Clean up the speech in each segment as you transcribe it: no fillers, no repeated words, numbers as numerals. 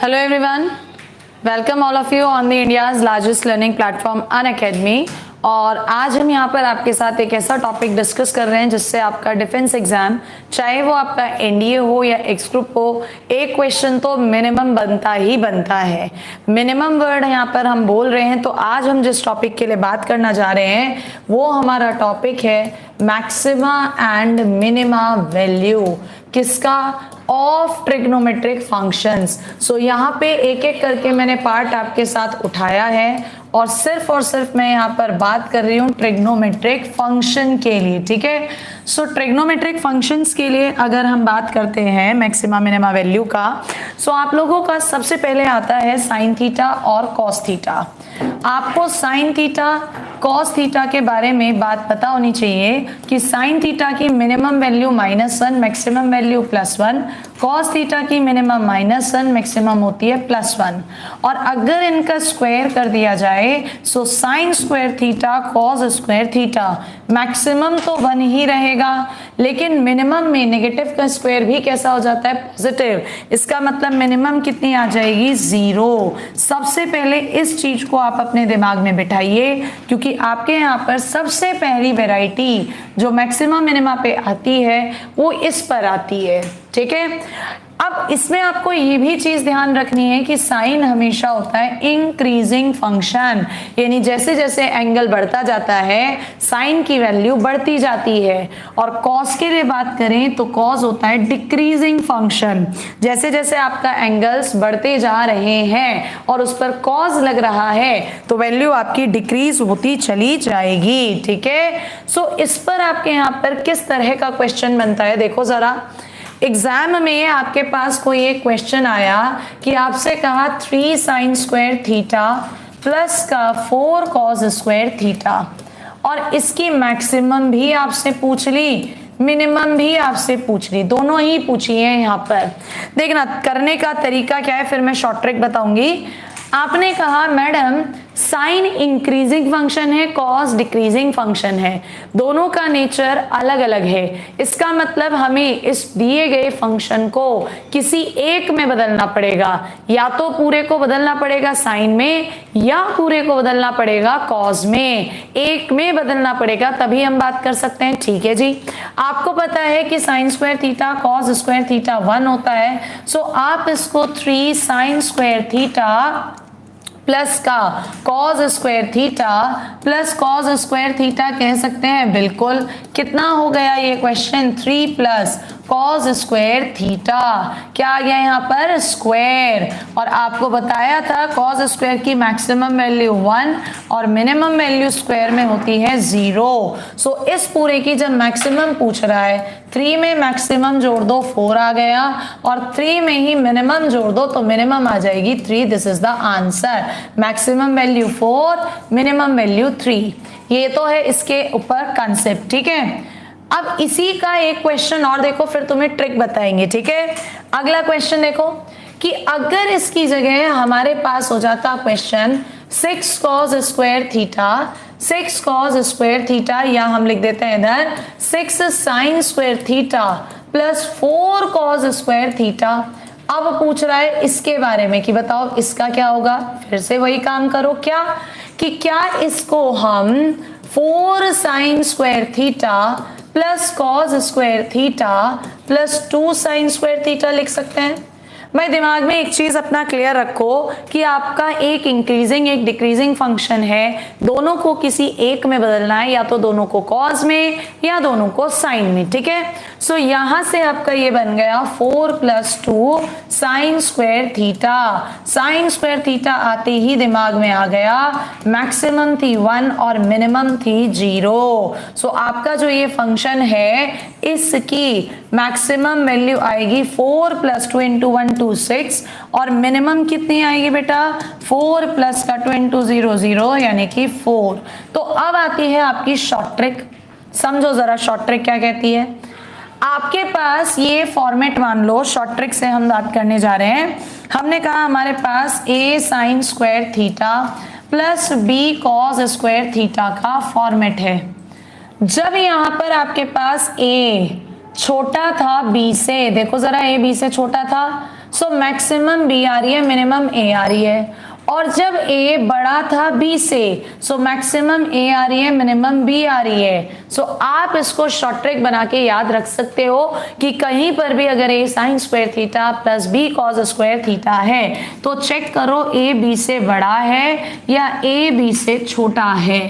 Hello everyone, welcome all of you on the India's largest learning platform Unacademy। और आज हम यहाँ पर आपके साथ एक ऐसा टॉपिक डिस्कस कर रहे हैं जिससे आपका डिफेंस एग्जाम, चाहे वो आपका एनडीए हो या एक्स ग्रुप हो, एक क्वेश्चन तो मिनिमम बनता ही बनता है। मिनिमम वर्ड यहाँ पर हम बोल रहे हैं। तो आज हम जिस टॉपिक के लिए बात करना जा रहे हैं वो हमारा टॉपिक है मैक्सिमा एंड मिनिमा वैल्यू। किसका? Of trigonometric functions. सो यहाँ पे एक एक करके मैंने पार्ट आपके साथ उठाया है और सिर्फ मैं यहाँ पर बात कर रही हूँ ट्रिग्नोमेट्रिक फंक्शन के लिए, ठीक है। सो ट्रिग्नोमेट्रिक फंक्शंस के लिए अगर हम बात करते हैं मैक्सिमा मिनिमा वैल्यू का, सो आप लोगों का सबसे पहले आता है साइन थीटा और कॉस थीटा। आपको साइन थीटा कॉस थीटा के बारे में बात पता होनी चाहिए कि साइन थीटा की minimum value -1, maximum value +1, cos theta की मिनिमम -1, मैक्सिमम होती है +1। और अगर इनका स्क्वायर कर दिया जाए so sine square theta cos square theta, maximum तो 1 ही रहेगा लेकिन मिनिमम में नेगेटिव का स्क्वायर भी कैसा हो जाता है? पॉजिटिव। इसका मतलब मिनिमम कितनी आ जाएगी? 0। सबसे पहले इस चीज को आप अपने दिमाग में बिठाइए क्योंकि आपके यहाँ पर सबसे पहली वैरायटी जो मैक्सिमम मिनिमा पे आती है वो इस पर आती है, ठीक है। अब इसमें आपको ये भी चीज ध्यान रखनी है कि साइन हमेशा होता है इंक्रीजिंग फंक्शन, यानी जैसे जैसे एंगल बढ़ता जाता है साइन की वैल्यू बढ़ती जाती है। और कॉस के लिए बात करें तो कॉस होता है डिक्रीजिंग फंक्शन। जैसे जैसे आपका एंगल्स बढ़ते जा रहे हैं और उस पर कॉस लग रहा है तो वैल्यू आपकी डिक्रीज होती चली जाएगी, ठीक है। सो इस पर आपके यहाँ पर किस तरह का क्वेश्चन बनता है देखो जरा। एग्जाम में आपके पास कोई एक क्वेश्चन आया कि आपसे कहा 3 साइन स्क्वायर थीटा प्लस का 4 कॉस स्क्वायर थीटा, और इसकी मैक्सिमम भी आपसे पूछ ली, मिनिमम भी आपसे पूछ ली, दोनों ही पूछी है। यहाँ पर देखना करने का तरीका क्या है, फिर मैं शॉर्ट ट्रिक बताऊंगी। आपने कहा मैडम साइन इंक्रीजिंग फंक्शन है, कॉस डिक्रीजिंग फंक्शन है, दोनों का नेचर अलग अलग है। इसका मतलब हमें इस दिए गए फंक्शन को किसी एक में बदलना पड़ेगा, या तो पूरे को बदलना पड़ेगा साइन में या पूरे को बदलना पड़ेगा कॉस में। एक में बदलना पड़ेगा तभी हम बात कर सकते हैं, ठीक है जी। आपको पता है कि sign square theta cos square theta 1 होता है। सो आप इसको 3 साइन स्क्वायर थीटा प्लस का cos square theta plus cos square theta कह सकते हैं। बिल्कुल। कितना हो गया ये question? 3 plus cos square theta, क्या आ गया यहाँ पर? स्क्वायर। और आपको बताया था कॉस स्क्वायर की मैक्सिमम वैल्यू 1 और मिनिमम वैल्यू स्क्वायर में होती है 0। सो इस पूरे की जब मैक्सिमम पूछ रहा है 3 में मैक्सिमम जोड़ दो 4 आ गया, और 3 में ही मिनिमम जोड़ दो तो मिनिमम आ जाएगी 3। This is the answer. Maximum value 4, minimum value 3। ये तो है इसके ऊपर कंसेप्ट, ठीक है। अब इसी का एक क्वेश्चन और देखो, फिर तुम्हें ट्रिक बताएंगे, ठीक है। अगला क्वेश्चन देखो कि अगर इसकी जगह हमारे पास हो जाता question 6 cos square theta, 6 cos square theta, या हम लिख देते हैं इधर 6 sign square theta plus 4 cos square theta. अब पूछ रहा है इसके बारे में कि बताओ इसका क्या होगा। फिर से वही काम करो, क्या कि क्या इसको हम 4 sign square theta plus cos square theta plus 2 sine square theta लिख सकते हैं। भाई दिमाग में एक चीज अपना क्लियर रखो कि आपका एक इंक्रीजिंग एक डिक्रीजिंग फंक्शन है, दोनों को किसी एक में बदलना है, या तो दोनों को कॉस में या दोनों को साइन में, ठीक है। सो यहां से आपका ये बन गया 4 plus 2 sine square theta. Sign square theta आते ही दिमाग में आ गया मैक्सिमम थी 1 और मिनिमम थी 0। सो आपका जो ये फंक्शन है इसकी मैक्सिमम वैल्यू आएगी 4 प्लस 2 इंटू 1 2 6, और मिनिमम कितनी आएगी बेटा? 4 प्लस का 2 इंटू 0 0 यानी कि 4। तो अब आती है आपकी शॉर्ट ट्रिक। समझो जरा शॉर्ट ट्रिक क्या कहती है। आपके पास ये फॉर्मेट मान लो, शॉर्ट ट्रिक से हम बात करने जा रहे हैं। हमने कहा हमारे पास a sign square theta plus b cos square theta का फॉर्मेट है। जब यहाँ पर आपके पास a छोटा था b से, देखो जरा a b से छोटा था, सो मैक्सिमम बी आ रही है, मिनिमम ए आ रही है। और जब ए बड़ा था बी से, सो मैक्सिमम ए आ रही है, मिनिमम बी आ रही है। सो आप इसको शॉर्ट ट्रिक बना के याद रख सकते हो कि कहीं पर भी अगर A sine square theta plus B cos square theta है तो चेक करो ए बी से बड़ा है या ए बी से छोटा है।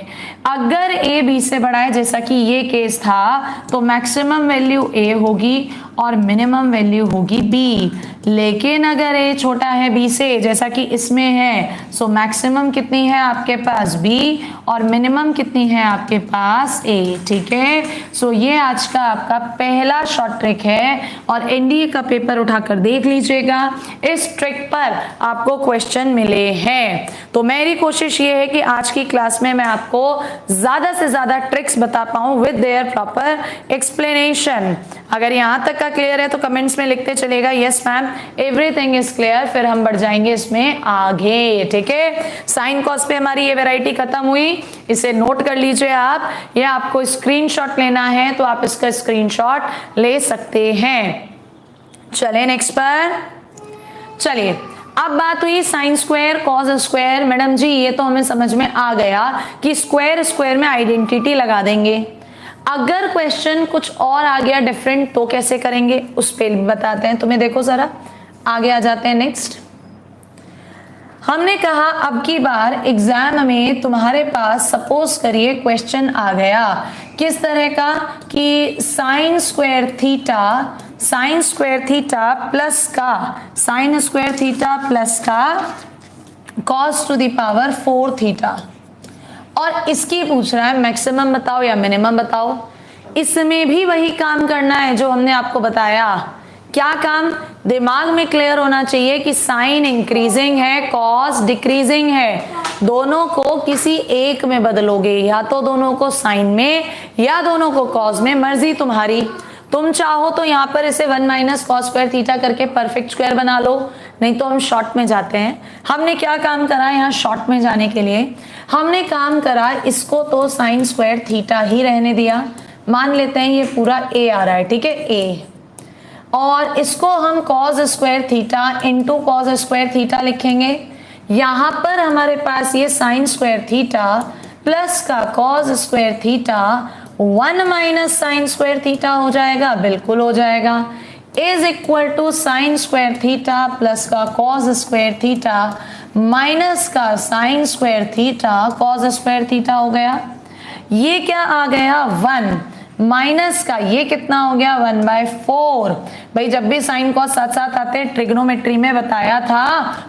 अगर ए बी से बड़ा है, जैसा कि ये केस था, तो मैक्सिमम वैल्यू ए होगी और मिनिमम वैल्यू होगी बी। लेकिन अगर ए छोटा है बी से, जैसा कि इसमें है, सो मैक्सिमम कितनी है आपके पास बी और मिनिमम कितनी है आपके पास ए। ठीक है, सो ये आज का आपका पहला शॉर्ट ट्रिक है और एनडीए का पेपर उठाकर देख लीजिएगा, इस ट्रिक पर आपको क्वेश्चन मिले हैं। तो मेरी कोशिश ये है कि आज की क्लास में मैं आपको ज्यादा से ज्यादा ट्रिक्स बता पाऊं विद देयर प्रॉपर एक्सप्लेनेशन। अगर यहां तक का क्लियर है तो कमेंट्स में लिखते चलेगा yes ma'am everything is clear, फिर हम बढ़ जाएंगे इसमें आगे। ठीक है, साइन कॉस पे हमारी ये वैरायटी खत्म हुई, इसे नोट कर लीजिए आप, या आपको स्क्रीनशॉट लेना है तो आप इसका स्क्रीनशॉट ले सकते हैं। चले नेक्स्ट पर, चलिए अब बात हुई sine square cos square. Madam ji ये तो हमें समझ में आ गया कि स्क्वायर स्क्वायर में आइडेंटिटी लगा देंगे। अगर क्वेश्चन कुछ और आ गया डिफरेंट तो कैसे करेंगे, उस पर बताते हैं तुम्हें। देखो जरा आगे आ जाते हैं। नेक्स्ट हमने कहा अब की बार एग्जाम में तुम्हारे पास सपोज करिए क्वेश्चन आ गया किस तरह का कि साइन स्क्वायर थीटा प्लस का साइन स्क्वायर थीटा प्लस का cos to the power 4 theta, और इसकी पूछ रहा है मैक्सिमम बताओ या मिनिमम बताओ। इसमें भी वही काम करना है जो हमने आपको बताया। क्या काम, दिमाग में क्लियर होना चाहिए कि साइन इंक्रीजिंग है, कॉस डिक्रीजिंग है। दोनों को किसी एक में बदलोगे, या तो दोनों को साइन में या दोनों को कॉस में, मर्जी तुम्हारी। तुम चाहो तो यहाँ पर इसे 1 माइनस कॉस स्क्वायर थीटा करके परफेक्ट स्क्वायर बना लो, नहीं तो हम शॉर्ट में जाते हैं। हमने क्या काम करा यहाँ शॉर्ट में जाने के लिए, हमने काम करा इसको तो साइन स्क्वायर थीटा ही रहने दिया, मान लेते हैं ये पूरा ए आ रहा है। ठीक है, ए, और इसको हम cos square theta into cos square theta लिखेंगे। यहाँ पर हमारे पास ये साइन स्क्वायर थीटा प्लस का cos square theta 1 minus sine square theta हो जाएगा, बिल्कुल हो जाएगा, is equal to sine square theta plus का कॉस स्क्वायर थीटा माइनस का sine square theta cos square theta हो गया। ये क्या आ गया 1 माइनस का ये कितना हो गया 1/4। भाई जब भी साइन कॉस साथ साथ आते हैं, ट्रिग्नोमेट्री में बताया था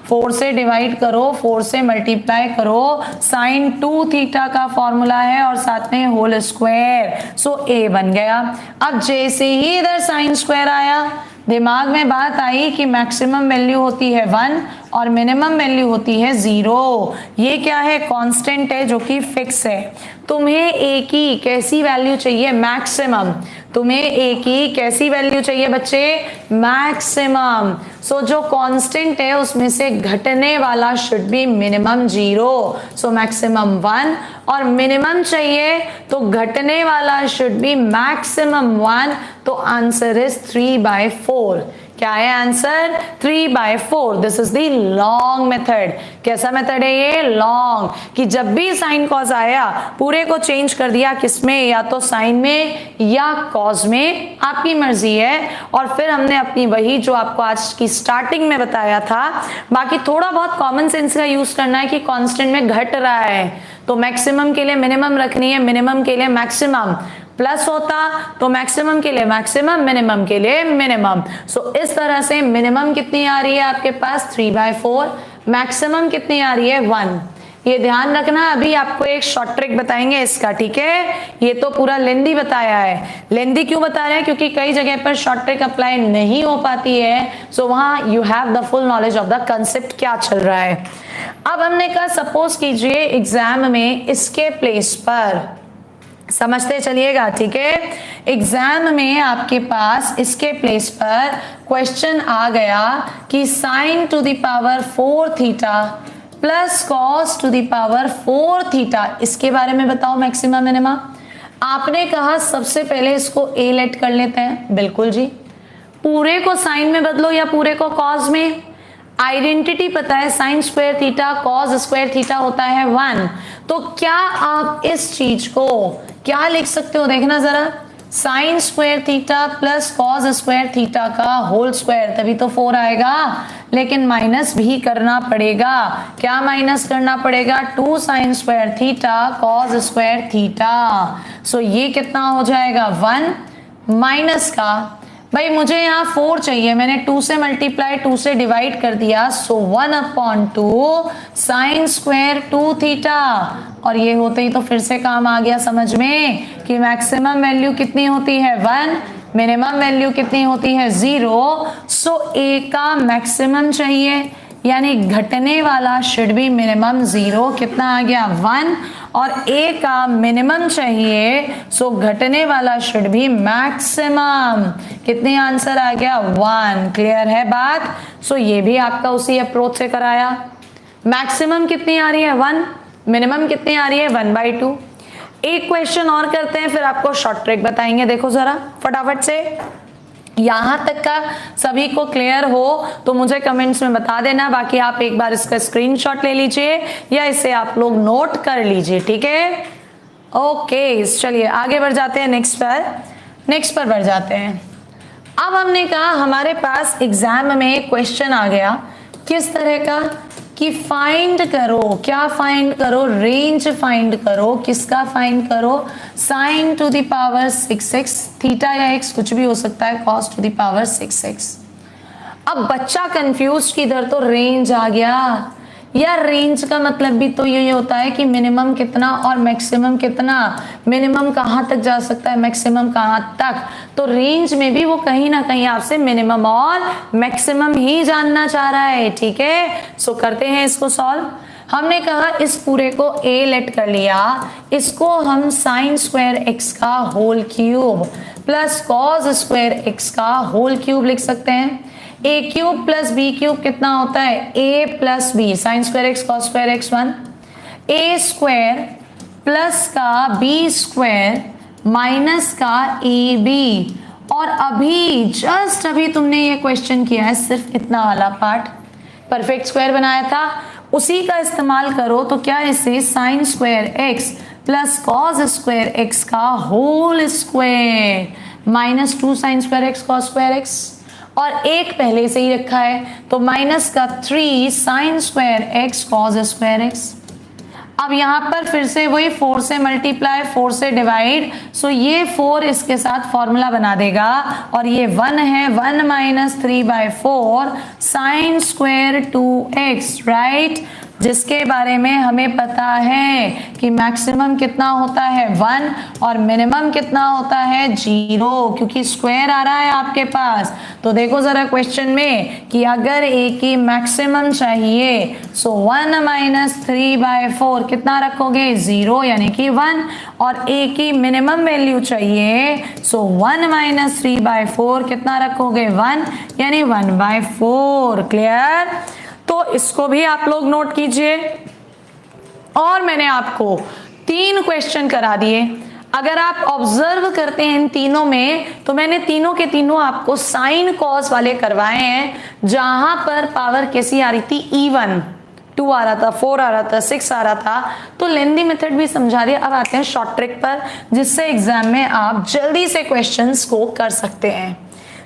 4 से डिवाइड करो, 4 से मल्टीप्लाई करो, साइन 2 थीटा का फॉर्मूला है और साथ में होल स्क्वायर, सो ए बन गया। अब जैसे ही इधर साइन स्क्वायर आया, दिमाग में बात आई कि मैक्सिमम वैल्यू होती है 1 और मिनिमम वैल्यू होती है 0। ये क्या है, कांस्टेंट है जो कि फिक्स है। तुम्हें ए की कैसी वैल्यू चाहिए, मैक्सिमम। तुम्हें ए की कैसी वैल्यू चाहिए बच्चे, मैक्सिमम। सो जो कांस्टेंट है उसमें से घटने वाला should be minimum 0, so maximum 1, और मिनिमम चाहिए तो घटने वाला शुड बी मैक्सिमम 1, तो आंसर इज 3/4। क्या है answer, 3/4। This is the long method. कैसा मेथड है ये, लॉन्ग, कि जब भी साइन कॉस आया पूरे को चेंज कर दिया, किसमें, या तो साइन में या कॉस में, आपकी मर्जी है। और फिर हमने अपनी वही जो आपको आज की स्टार्टिंग में बताया था, बाकी थोड़ा बहुत कॉमन सेंस का यूज करना है कि कांस्टेंट में घट रहा है तो मैक्सिमम के लिए मिनिमम रखनी है, मिनिमम के लिए मैक्सिमम, प्लस होता तो मैक्सिमम के लिए मैक्सिमम, मिनिमम के लिए मिनिमम। सो इस तरह से मिनिमम कितनी आ रही है आपके पास 3/4, मैक्सिमम कितनी आ रही है 1। ये ध्यान रखना, अभी आपको एक शॉर्ट ट्रिक बताएंगे इसका। ठीक है, ये तो पूरा लेंदी बताया है। लेंदी क्यों बता रहे हैं, क्योंकि कई जगह पर शॉर्ट ट्रिक अप्लाई नहीं हो पाती है, सो वहां you have the full knowledge of the concept क्या चल रहा है। अब हमने कहा सपोज कीजिए एग्जाम में इसके प्लेस पर, समझते चलिएगा। ठीक है, एग्जाम में आपके पास इसके प्लेस पर क्वेश्चन आ गया कि sign to the power 4 theta plus cos to the power 4 theta, इसके बारे में बताओ मैक्सिमम मिनिमम। आपने कहा सबसे पहले इसको ए लेट कर लेते हैं, बिल्कुल जी। पूरे को साइन में बदलो या पूरे को कॉस में। आइडेंटिटी पता है, sign square theta cos square theta होता है 1। तो क्या आप इस चीज को क्या लिख सकते हो, देखना जरा, sign square theta plus cos square theta का होल स्क्वायर, तभी तो 4 आएगा। लेकिन माइनस भी करना पड़ेगा। क्या माइनस करना पड़ेगा? 2 sine square theta cos square theta. So ये कितना हो जाएगा 1 माइनस का, भाई मुझे यहाँ 4 चाहिए, मैंने 2 से मल्टीप्लाई 2 से डिवाइड कर दिया, सो 1/2 साइन स्क्वायर 2 थीटा। और ये होते ही तो फिर से काम आ गया समझ में कि मैक्सिमम वैल्यू कितनी होती है 1, मिनिमम वैल्यू कितनी होती है 0। सो ए का मैक्सिमम चाहिए, यानी घटने वाला शुड बी मिनिमम 0। कितना आ गया 1। और ए का मिनिमम चाहिए, सो घटने वाला शुड बी मैक्सिमम। कितनी आंसर आ गया 1। क्लियर है बात? सो ये भी आपका उसी अप्रोच से कराया। मैक्सिमम कितनी आ रही है 1, मिनिमम कितनी आ रही है 1/2। एक क्वेश्चन और करते हैं, फिर आपको शॉर्ट ट्रिक बताएंगे। देखो जरा फटाफट से, यहां तक का सभी को क्लियर हो तो मुझे कमेंट्स में बता देना, बाकी आप एक बार इसका स्क्रीनशॉट ले लीजिए या इसे आप लोग नोट कर लीजिए, ठीक है? ओके, चलिए आगे बढ़ जाते हैं, नेक्स्ट पर बढ़ जाते हैं। अब हमने कहा हमारे पास एग्जाम में क्वेश्चन आ गया किस तरह का कि फाइंड करो, क्या फाइंड करो? रेंज फाइंड करो। किसका फाइंड करो? Sign to the power 6x, theta या x कुछ भी हो सकता है, cos to the power 6x। अब बच्चा कंफ्यूज कि इधर तो रेंज आ गया यार, रेंज का मतलब भी तो ये होता है कि मिनिमम कितना और मैक्सिमम कितना, मिनिमम कहाँ तक जा सकता है, मैक्सिमम कहाँ तक। तो रेंज में भी वो कहीं ना कहीं आपसे मिनिमम और मैक्सिमम ही जानना चाह रहा है, ठीक है? सो करते हैं इसको सॉल्व। हमने कहा इस पूरे को a लेट कर लिया, इसको हम साइन स्क्वायर x का whole cube plus cos square x का होल क्यूब लिख सकते हैं। A cube plus B cube कितना होता है? A plus B, sine square X cos square X 1, A square plus का बी स्क्वायर माइनस का ए बी। और अभी जस्ट अभी तुमने ये क्वेश्चन किया है, सिर्फ इतना वाला पार्ट परफेक्ट स्क्वायर बनाया था, उसी का इस्तेमाल करो तो क्या इसे sine square X plus cos square X का whole square minus 2 sine square X cos square X, और एक पहले से ही रखा है तो माइनस का 3 sign square X cos square x. अब यहाँ पर फिर से वही 4 से मल्टीप्लाई 4 से डिवाइड, सो ये 4 इसके साथ फॉर्मूला बना देगा और ये 1 है, 1 minus 3/4 sine square 2x, right? जिसके बारे में हमें पता है कि मैक्सिमम कितना होता है 1 और मिनिमम कितना होता है 0, क्योंकि स्क्वायर आ रहा है आपके पास। तो देखो जरा क्वेश्चन में कि अगर a की मैक्सिमम चाहिए, सो 1 माइनस 3/4 कितना रखोगे 0 यानी कि 1, और a की मिनिमम वैल्यू चाहिए, सो 1 माइनस 3/4 कितना रखोगे 1 यानी 1/4। क्लियर? तो इसको भी आप लोग नोट कीजिए। और मैंने आपको 3 क्वेश्चन करा दिए। अगर आप ऑब्जर्व करते हैं इन तीनों में, तो मैंने तीनों के तीनों आपको साइन कॉस वाले करवाए हैं, जहां पर पावर कैसी आ रही थी इवन, 2 आ रहा था, 4 आ रहा था, 6 आ रहा था। तो लेंदी मेथड भी समझा दिया। अब आते हैं शॉर्ट ट्रिक पर, जिससे एग्जाम में आप जल्दी से क्वेश्चंस को कर सकते हैं।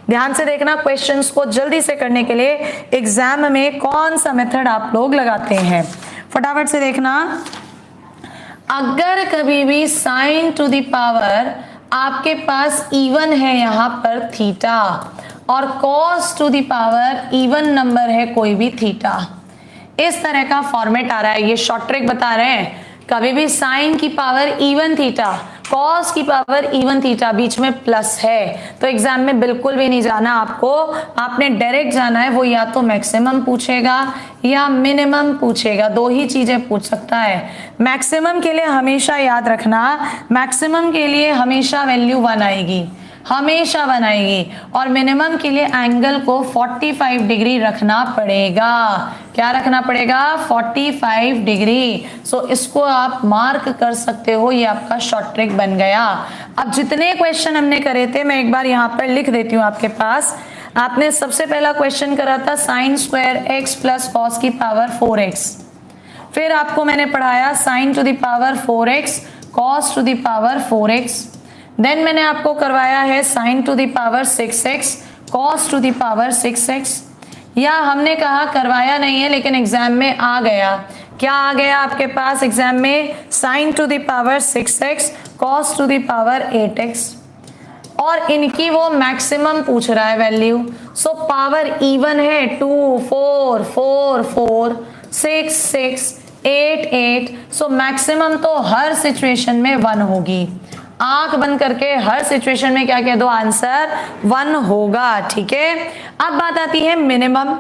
ध्यान से देखना, क्वेश्चंस को जल्दी से करने के लिए एग्जाम में कौन सा मेथड आप लोग लगाते हैं, फटाफट से देखना। अगर कभी भी साइन टू द पावर आपके पास इवन है यहाँ पर थीटा, और cos to the power even number है कोई भी थीटा, इस तरह का फॉर्मेट आ रहा है, ये शॉर्ट ट्रिक बता रहे हैं। कभी भी साइन की पावर इवन थीटा, कॉस की पावर इवन थीटा, बीच में प्लस है, तो एग्जाम में बिल्कुल भी नहीं जाना आपको। आपने डायरेक्ट जाना है, वो या तो मैक्सिमम पूछेगा या मिनिमम पूछेगा, 2 ही चीजें पूछ सकता है। मैक्सिमम के लिए हमेशा याद रखना, मैक्सिमम के लिए हमेशा वैल्यू 1 आएगी, हमेशा बनाएगी, और मिनिमम के लिए एंगल को 45 डिग्री रखना पड़ेगा। क्या रखना पड़ेगा? 45 डिग्री। सो इसको आप मार्क कर सकते हो, ये आपका शॉर्ट ट्रिक बन गया। अब जितने क्वेश्चन हमने करे थे मैं एक बार यहाँ पर लिख देती हूँ आपके पास। आपने सबसे पहला क्वेश्चन करा था sine square X plus cos की पावर 4x, फिर आपको मैंने पढ़ाया sine to the power 4x cos to the power 4x, then मैंने आपको करवाया है sine to the power 6x cos to the power 6x, या हमने कहा करवाया नहीं है लेकिन एग्जाम में आ गया, क्या आ गया आपके पास एग्जाम में, sign to the power 6x cos to the power 8x, और इनकी वो मैक्सिमम पूछ रहा है वैल्यू। सो पावर इवन है 2 4 4 4 6 6 8 8, सो मैक्सिमम तो हर सिचुएशन में 1 होगी। आंख बंद करके हर सिचुएशन में क्या कह दो, आंसर 1 होगा। ठीक है, अब बात आती है मिनिमम।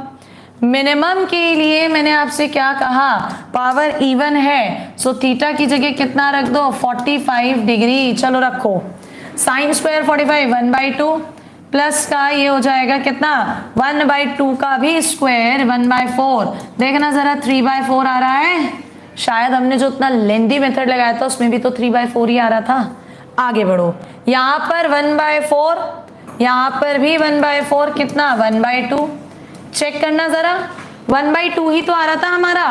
मिनिमम के लिए मैंने आपसे क्या कहा, पावर इवन है, सो थीटा की जगह कितना रख दो, 45 डिग्री। चलो रखो, साइन स्क्वायर 45 1/2 प्लस का ये हो जाएगा कितना, 1/2 का भी स्क्वायर 1/4। देखना जरा 3/4 आ रहा है, शायद हमने जो उतना लेंथी मेथड लगाया था उसमें भी तो 3/4 ही आ रहा था। आगे बढ़ो, यहाँ पर 1/4, यहाँ पर भी 1/4, कितना 1/2। चेक करना जरा, 1/2 ही तो आ रहा था हमारा,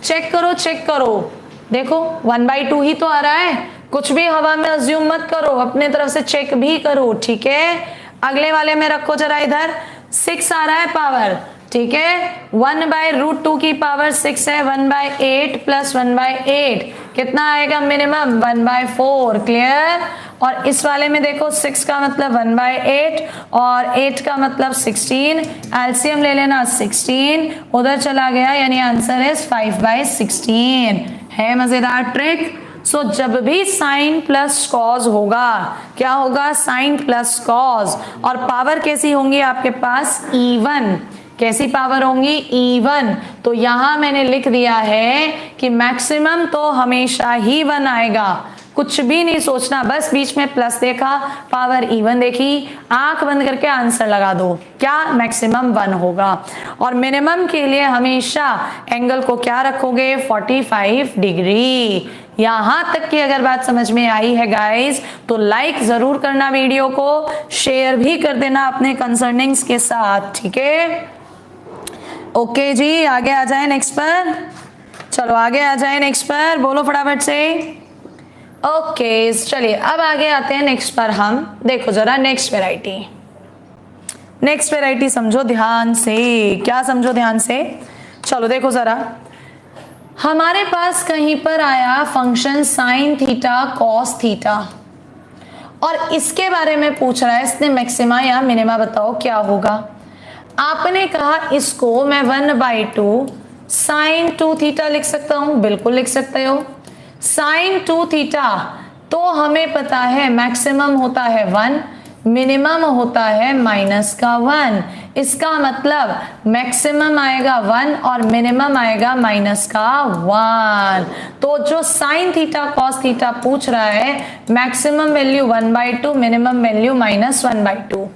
चेक करो चेक करो, देखो 1/2 ही तो आ रहा है, कुछ भी हवा में अज्यूम मत करो, अपने तरफ से चेक भी करो। ठीक है, अगले वाले में रखो जरा, इधर 6 आ रहा है पावर। ठीक है, 1/√2 की पावर 6 है, 1/8 प्लस 1/8 कितना आएगा मिनिमम, 1/4। क्लियर, और इस वाले में देखो 6 का मतलब 1/8 और 8 का मतलब 16, एलसीएम ले लेना 16, उधर चला गया, यानी आंसर इज 5/16। है मजेदार ट्रिक। सो जब भी साइन प्लस कॉज होगा, क्या होगा, साइन प्लस कॉज, और पावर कैसी होंगी आपके पास, इवन। कैसी पावर होंगी, इवन। तो यहां मैंने लिख दिया है कि मैक्सिमम तो हमेशा ही 1 आएगा, कुछ भी नहीं सोचना, बस बीच में प्लस देखा, पावर इवन देखी, आंख बंद करके आंसर लगा दो, क्या मैक्सिमम 1 होगा। और मिनिमम के लिए हमेशा एंगल को क्या रखोगे, 45 डिग्री। यहां तक की अगर बात समझ में आई है गाइस, तो लाइक जरूर करना, वीडियो को शेयर भी कर देना अपने कंसर्निंग्स के साथ। ठीक है, ओके जी, आगे आ जाए नेक्स्ट पर। चलो आगे आ जाए नेक्स्ट पर, बोलो फटाफट से। ओके चलिए अब आगे आते हैं नेक्स्ट पर हम। देखो जरा नेक्स्ट वेराइटी, नेक्स्ट वेराइटी समझो ध्यान से, क्या समझो ध्यान से। चलो देखो जरा, हमारे पास कहीं पर आया function sine theta cos theta, और इसके बारे में पूछ रहा है, इसने मैक्सिमा या मिनिमा बताओ क्या होगा। आपने कहा इसको मैं 1/2 साइन 2 थीटा लिख सकता हूं, बिल्कुल लिख सकते हो। साइन 2 थीटा तो हमें पता है मैक्सिमम होता है 1, मिनिमम होता है माइनस का 1, इसका मतलब मैक्सिमम आएगा 1 और मिनिमम आएगा माइनस का 1। तो जो साइन थीटा कॉस थीटा पूछ रहा है, मैक्सिमम वैल्यू 1/2, मिनिमम वैल्यू -1/2।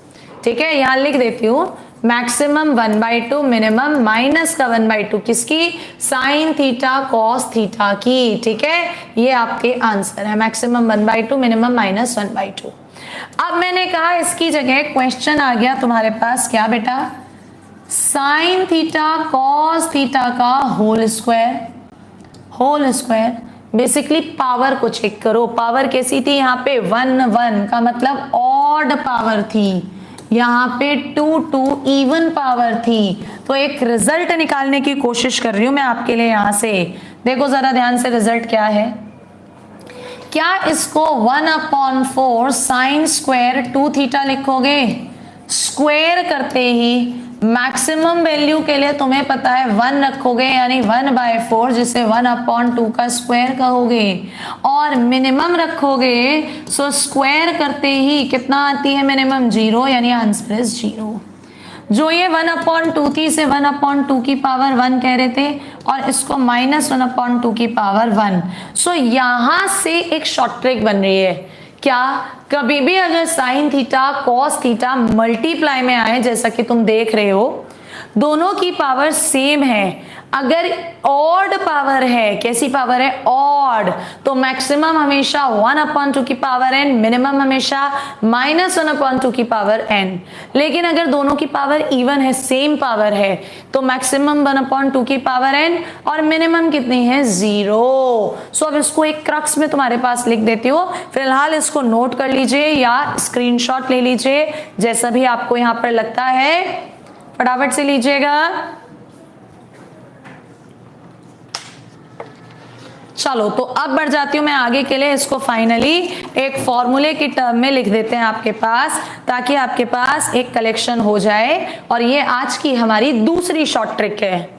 ठीक है, यहां लिख देती हूं, मैक्सिमम 1/2, मिनिमम माइनस का 1/2, किसकी, साइन थीटा कॉस थीटा की। ठीक है, ये आपके आंसर है, मैक्सिमम 1/2, मिनिमम -1/2। अब मैंने कहा इसकी जगह क्वेश्चन आ गया तुम्हारे पास, क्या बेटा, साइन थीटा कॉस थीटा का whole square. Whole square basically power को चेक करो, पावर कैसी थी यहाँ पे, 1 1 का मतलब ऑड पावर थी, यहाँ पे 2 2 इवन पावर थी। तो एक रिजल्ट निकालने की कोशिश कर रही हूं मैं आपके लिए। यहां से देखो जरा ध्यान से, रिजल्ट क्या है, क्या इसको 1/4 साइन स्क्वायर 2 थीटा लिखोगे, स्क्वायर करते ही मैक्सिमम वैल्यू के लिए तुम्हें पता है 1 रखोगे, यानी 1/4 जिसे 1/2 का स्क्वायर कहोगे, और मिनिमम रखोगे, सो स्क्वायर करते ही कितना आती है मिनिमम, 0, यानी आंसर इज 0। जो ये 1/2 थी, इसे 1/2 की पावर 1 कह रहे थे, और इसको -1/2 की पावर 1। सो यहां से एक शॉर्ट ट्रिक बन रही है, क्या, कभी भी अगर sign theta cos theta multiply में आए, जैसा कि तुम देख रहे हो दोनों की पावर सेम है, अगर ऑड पावर है, कैसी पावर है, ऑड, तो मैक्सिमम हमेशा 1/2 की पावर n, मिनिमम हमेशा -1/2 की पावर n। लेकिन अगर दोनों की पावर इवन है, सेम पावर है, तो मैक्सिमम 1/2 की पावर n और मिनिमम कितनी है, 0। सो अब इसको एक क्रक्स में तुम्हारे पास लिख देती हूँ, फिलहाल इसको नोट कर लीजिए या स्क्रीनशॉट ले लीजिए, जैसा भी आपको यहां पर लगता है फटाफट से लीजिएगा। चलो तो अब बढ़ जाती हूं मैं आगे के लिए, इसको फाइनली एक फॉर्मूले की टर्म में लिख देते हैं आपके पास, ताकि आपके पास एक कलेक्शन हो जाए। और ये आज की हमारी दूसरी शॉर्ट ट्रिक है,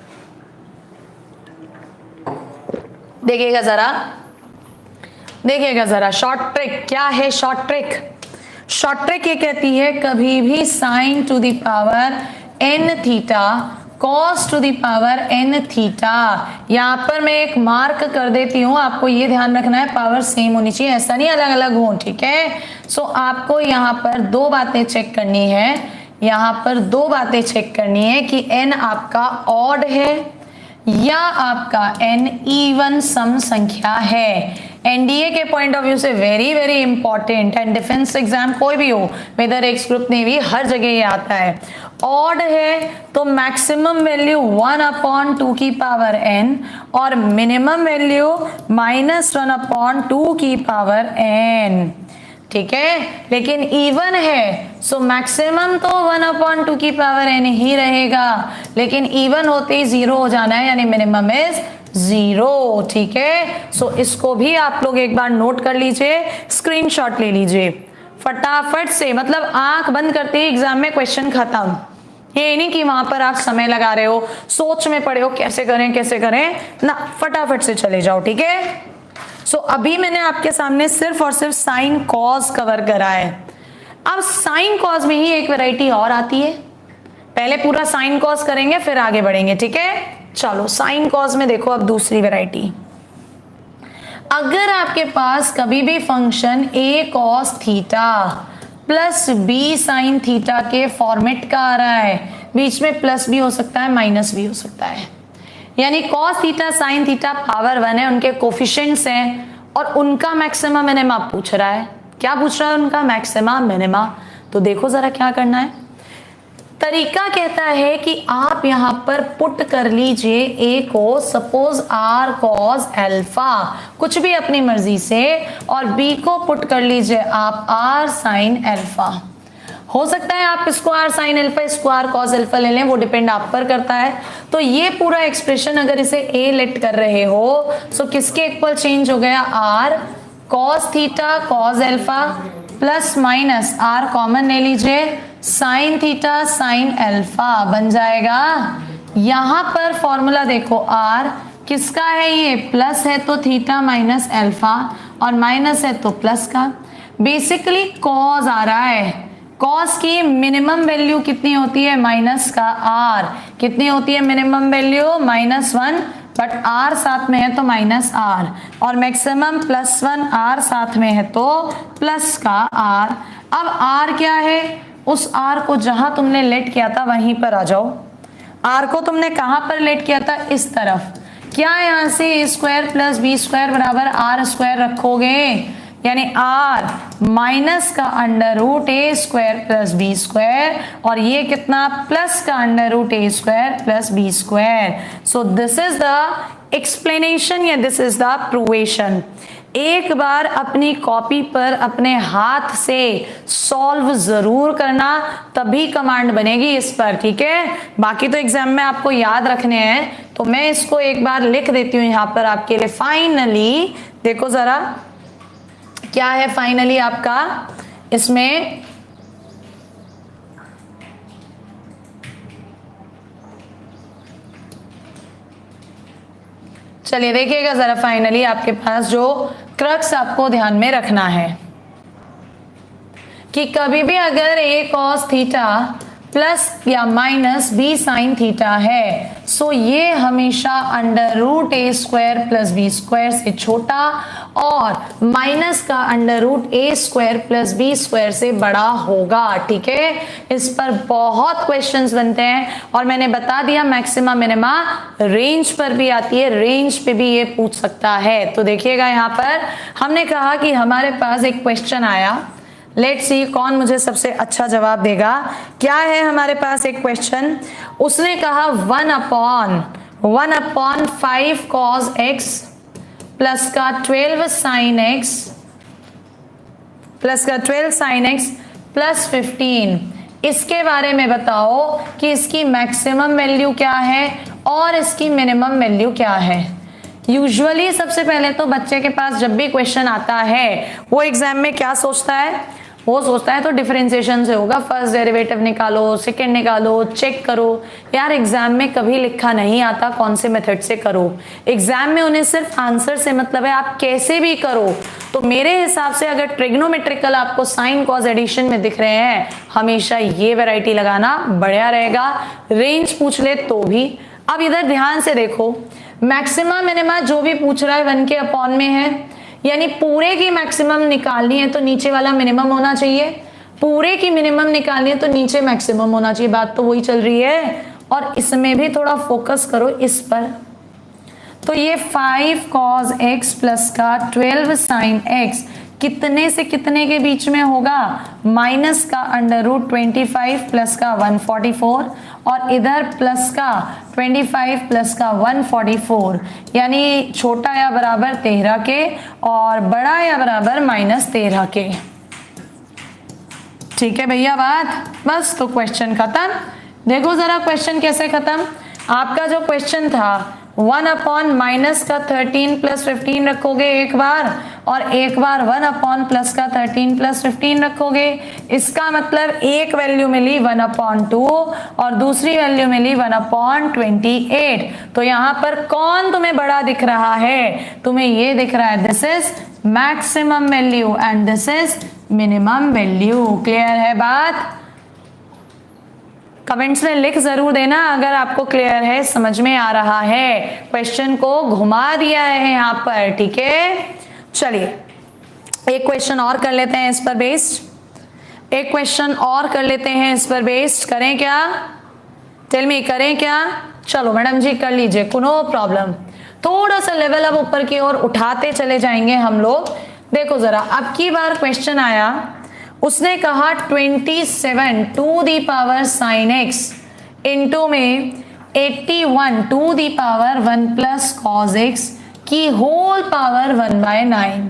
देखिएगा जरा, देखिएगा जरा शॉर्ट ट्रिक क्या है। शॉर्ट ट्रिक ये कहती है कभी भी sine to the power n theta cos to the power n theta, यहां पर मैं एक मार्क कर देती हूं, आपको ये ध्यान रखना है पावर सेम होनी चाहिए, ऐसा नहीं अलग अलग हो, ठीक है। सो आपको यहां पर दो बातें चेक करनी है, यहां पर दो बातें चेक करनी है कि n आपका ऑड है या आपका n इवन सम संख्या है। एनडीए के पॉइंट ऑफ व्यू से very very important, and defence exam कोई भी हो, वेदर एक्स ग्रुप नेवी, हर जगह ये आता है। ऑड है तो मैक्सिमम वैल्यू 1/2 की पावर n और मिनिमम वैल्यू -1/2 की पावर n, ठीक है। लेकिन इवन है सो मैक्सिमम तो 1/2 की पावर n ही रहेगा, लेकिन इवन होते ही 0 हो जाना है, यानी मिनिमम इज 0, ठीक है। सो इसको भी आप लोग एक बार नोट कर लीजिए, स्क्रीनशॉट ले लीजिए फटाफट से, मतलब आंख बंद करते ही एग्जाम में क्वेश्चन खत्म। ये नहीं कि वहां पर आप समय लगा रहे हो, सोच में पड़े हो कैसे करें ना, फटाफट से चले जाओ, ठीक है। सो अभी मैंने आपके सामने सिर्फ और सिर्फ साइन कॉज कवर करा है। अब साइन कॉज में ही एक वैरायटी और आती है, पहले पूरा साइन कॉज करेंगे फिर आगे बढ़ेंगे, ठीक है। चलो साइन कॉज में देखो अब दूसरी वैरायटी, अगर आपके पास कभी भी function a cos theta plus b sine theta के फॉर्मेट का आ रहा है, बीच में प्लस भी हो सकता है माइनस भी हो सकता है, यानी cos theta sine theta power 1 है, उनके कोफिशिएंट्स हैं और उनका मैक्सिमा मिनिमा पूछ रहा है। क्या पूछ रहा है? उनका मैक्सिमा मिनिमा। तो देखो जरा क्या करना है, तरीका कहता है कि आप यहां पर पुट कर लीजिए a को सपोज r cos अल्फा, कुछ भी अपनी मर्जी से, और b को पुट कर लीजिए आप r sin अल्फा। हो सकता है आप इसको r sin अल्फा, इसको r cos अल्फा ले लें, वो डिपेंड आप पर करता है। तो ये पूरा एक्सप्रेशन अगर इसे a लेट कर रहे हो, सो किसके इक्वल चेंज हो गया, r cos theta cos alpha plus minus r common ले लीजिए साइन थीटा साइन अल्फा बन जाएगा। यहां पर फॉर्मूला देखो, r किसका है, ये प्लस है तो थीटा माइनस अल्फा और माइनस है तो प्लस का, बेसिकली कॉस आ रहा है। कॉस की मिनिमम वैल्यू कितनी होती है, माइनस का r, कितनी होती है मिनिमम वैल्यू, -1, बट r साथ में है तो -r, और मैक्सिमम +1, r साथ में है तो प्लस का r। अब r क्या है, उस r को जहां तुमने लेट किया था वहीं पर आ जाओ। r को तुमने कहां पर लेट किया था, इस तरफ। क्या यहां से a² + b² बराबर r² रखोगे, यानी r माइनस का √a² + b², और ये कितना, प्लस का √a² + b²। So this is the explanation या दिस इज द प्रूवेशन। एक बार अपनी कॉपी पर अपने हाथ से सॉल्व जरूर करना, तभी कमांड बनेगी इस पर, ठीक है। बाकी तो एग्जाम में आपको याद रखने हैं, तो मैं इसको एक बार लिख देती हूं यहां पर आपके लिए। फाइनली देखो जरा क्या है फाइनली आपका इसमें, चलिए देखिएगा जरा, फाइनली आपके पास जो क्रक्स आपको ध्यान में रखना है कि कभी भी अगर a cos थीटा प्लस या माइनस b साइन थीटा है, सो ये हमेशा √a² + b² से छोटा और माइनस का अंडर रूट ए स्क्वायर प्लस बी स्क्वायर से बड़ा होगा। ठीक है, इस पर बहुत क्वेश्चंस बनते हैं और मैंने बता दिया मैक्सिमा मिनिमा रेंज पर भी आती है, रेंज पे भी ये पूछ सकता है। तो देखिएगा यहाँ पर हमने कहा कि हमारे पास एक क्वेश्चन आया, लेट्स सी कौन मुझे सबसे अच्छा जवाब देगा। क्या है हमारे पास एक क्वेश्चन, उसने कहा 1/5 cos x प्लस का 12 sin x प्लस का 12 sin x प्लस 15, इसके बारे में बताओ कि इसकी मैक्सिमम वैल्यू क्या है और इसकी मिनिमम वैल्यू क्या है। यूजुअली सबसे पहले तो बच्चे के पास जब भी क्वेश्चन आता है वो एग्जाम में क्या सोचता है, वो सोचता है तो डिफरेंशिएशन से होगा, फर्स्ट डेरिवेटिव निकालो, सेकंड निकालो, चेक करो। यार एग्जाम में कभी लिखा नहीं आता कौन से मेथड से करो, एग्जाम में उन्हें सिर्फ आंसर से मतलब है, आप कैसे भी करो। तो मेरे हिसाब से अगर ट्रिग्नोमेट्रिकल आपको साइन कॉस एडिशन में दिख रहे हैं, हमेशा ये वैरायटी लगाना बढ़िया रहेगा। रेंज पूछ ले तो भी। अब इधर ध्यान से देखो, मैक्सिमा मिनिमा जो भी पूछ रहा है 1 के अपॉन में है, यानी पूरे की मैक्सिमम निकालनी है तो नीचे वाला मिनिमम होना चाहिए, पूरे की मिनिमम निकालनी है तो नीचे मैक्सिमम होना चाहिए। बात तो वही चल रही है। और इसमें भी थोड़ा फोकस करो इस पर। तो ये 5 cos x प्लस का 12 sin x कितने से कितने के बीच में होगा, माइनस का अंडर रूट 25 प्लस का 144 और इधर प्लस का 25 प्लस का 144, यानी छोटा या बराबर 13 के और बड़ा या बराबर -13 के। ठीक है भैया बात, बस तो क्वेश्चन खत्म। देखो जरा क्वेश्चन कैसे खत्म। आपका जो क्वेश्चन था 1/- माइनस का 13 प्लस 15 रखोगे एक बार, और एक बार 1/+ प्लस का 13 प्लस 15 रखोगे। इसका मतलब एक वैल्यू मिली 1/2 और दूसरी वैल्यू मिली 1/28। तो यहाँ पर कौन तुम्हें बड़ा दिख रहा है, तुम्हें ये दिख रहा है, this is maximum value and this is minimum value. Clear है बात? कमेंट्स में लिख जरूर देना अगर आपको क्लियर है, समझ में आ रहा है। क्वेश्चन को घुमा दिया है यहाँ पर। ठीक है, चलिए एक क्वेश्चन और कर लेते हैं इस पर बेस्ड, एक क्वेश्चन और कर लेते हैं इस पर बेस्ड। करें क्या? टेल मी, करें क्या? चलो मैडम जी कर लीजिए, नो प्रॉब्लम। थोड़ा सा लेवल अब ऊपर की ओर उठाते चले जाएंगे हम लोग। देखो जरा, अब की बार क्वेश्चन आया, उसने कहा 27 to the power sin x into में 81 to the power 1+ cos x की होल पावर 1/9।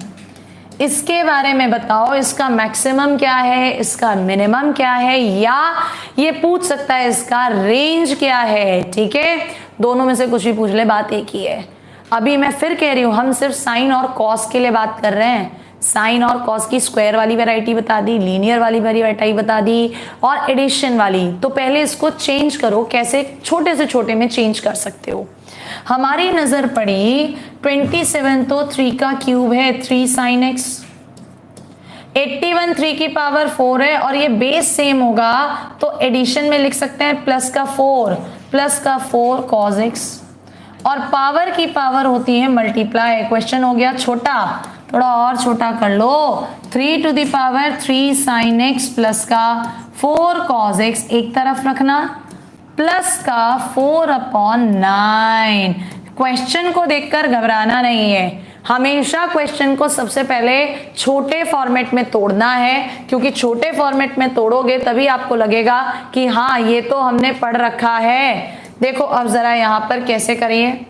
इसके बारे में बताओ, इसका मैक्सिमम क्या है, इसका मिनिमम क्या है, या ये पूछ सकता है इसका रेंज क्या है। ठीक है, दोनों में से कुछ भी पूछ ले, बात एक ही है। अभी मैं फिर कह रही हूं, हम सिर्फ साइन और कॉस के लिए बात कर रहे हैं। साइन और कॉस की स्क्वायर वाली वैरायटी बता दी, लीनियर वाली वैरायटी बता दी और एडिशन वाली। तो पहले इसको चेंज करो, कैसे छोटे से छोटे में चेंज कर सकते हो। हमारी नजर पड़ी 27 तो 3 का क्यूब है, 3 sin x। 81 3 की पावर 4 है और ये बेस सेम होगा तो एडिशन में लिख सकते हैं प्लस का 4 cos x, और पावर की पावर होती है मल्टीप्लाई। क्वेश्चन हो गया छोटा, थोड़ा और छोटा कर लो। 3 to the power 3 sin x plus का 4 cos x एक तरफ रखना, प्लस का 4/9। क्वेश्चन को देखकर घबराना नहीं है, हमेशा क्वेश्चन को सबसे पहले छोटे फॉर्मेट में तोड़ना है, क्योंकि छोटे फॉर्मेट में तोड़ोगे तभी आपको लगेगा कि हाँ ये तो हमने पढ़ रखा है। देखो अब जरा यहाँ पर कैसे करिए,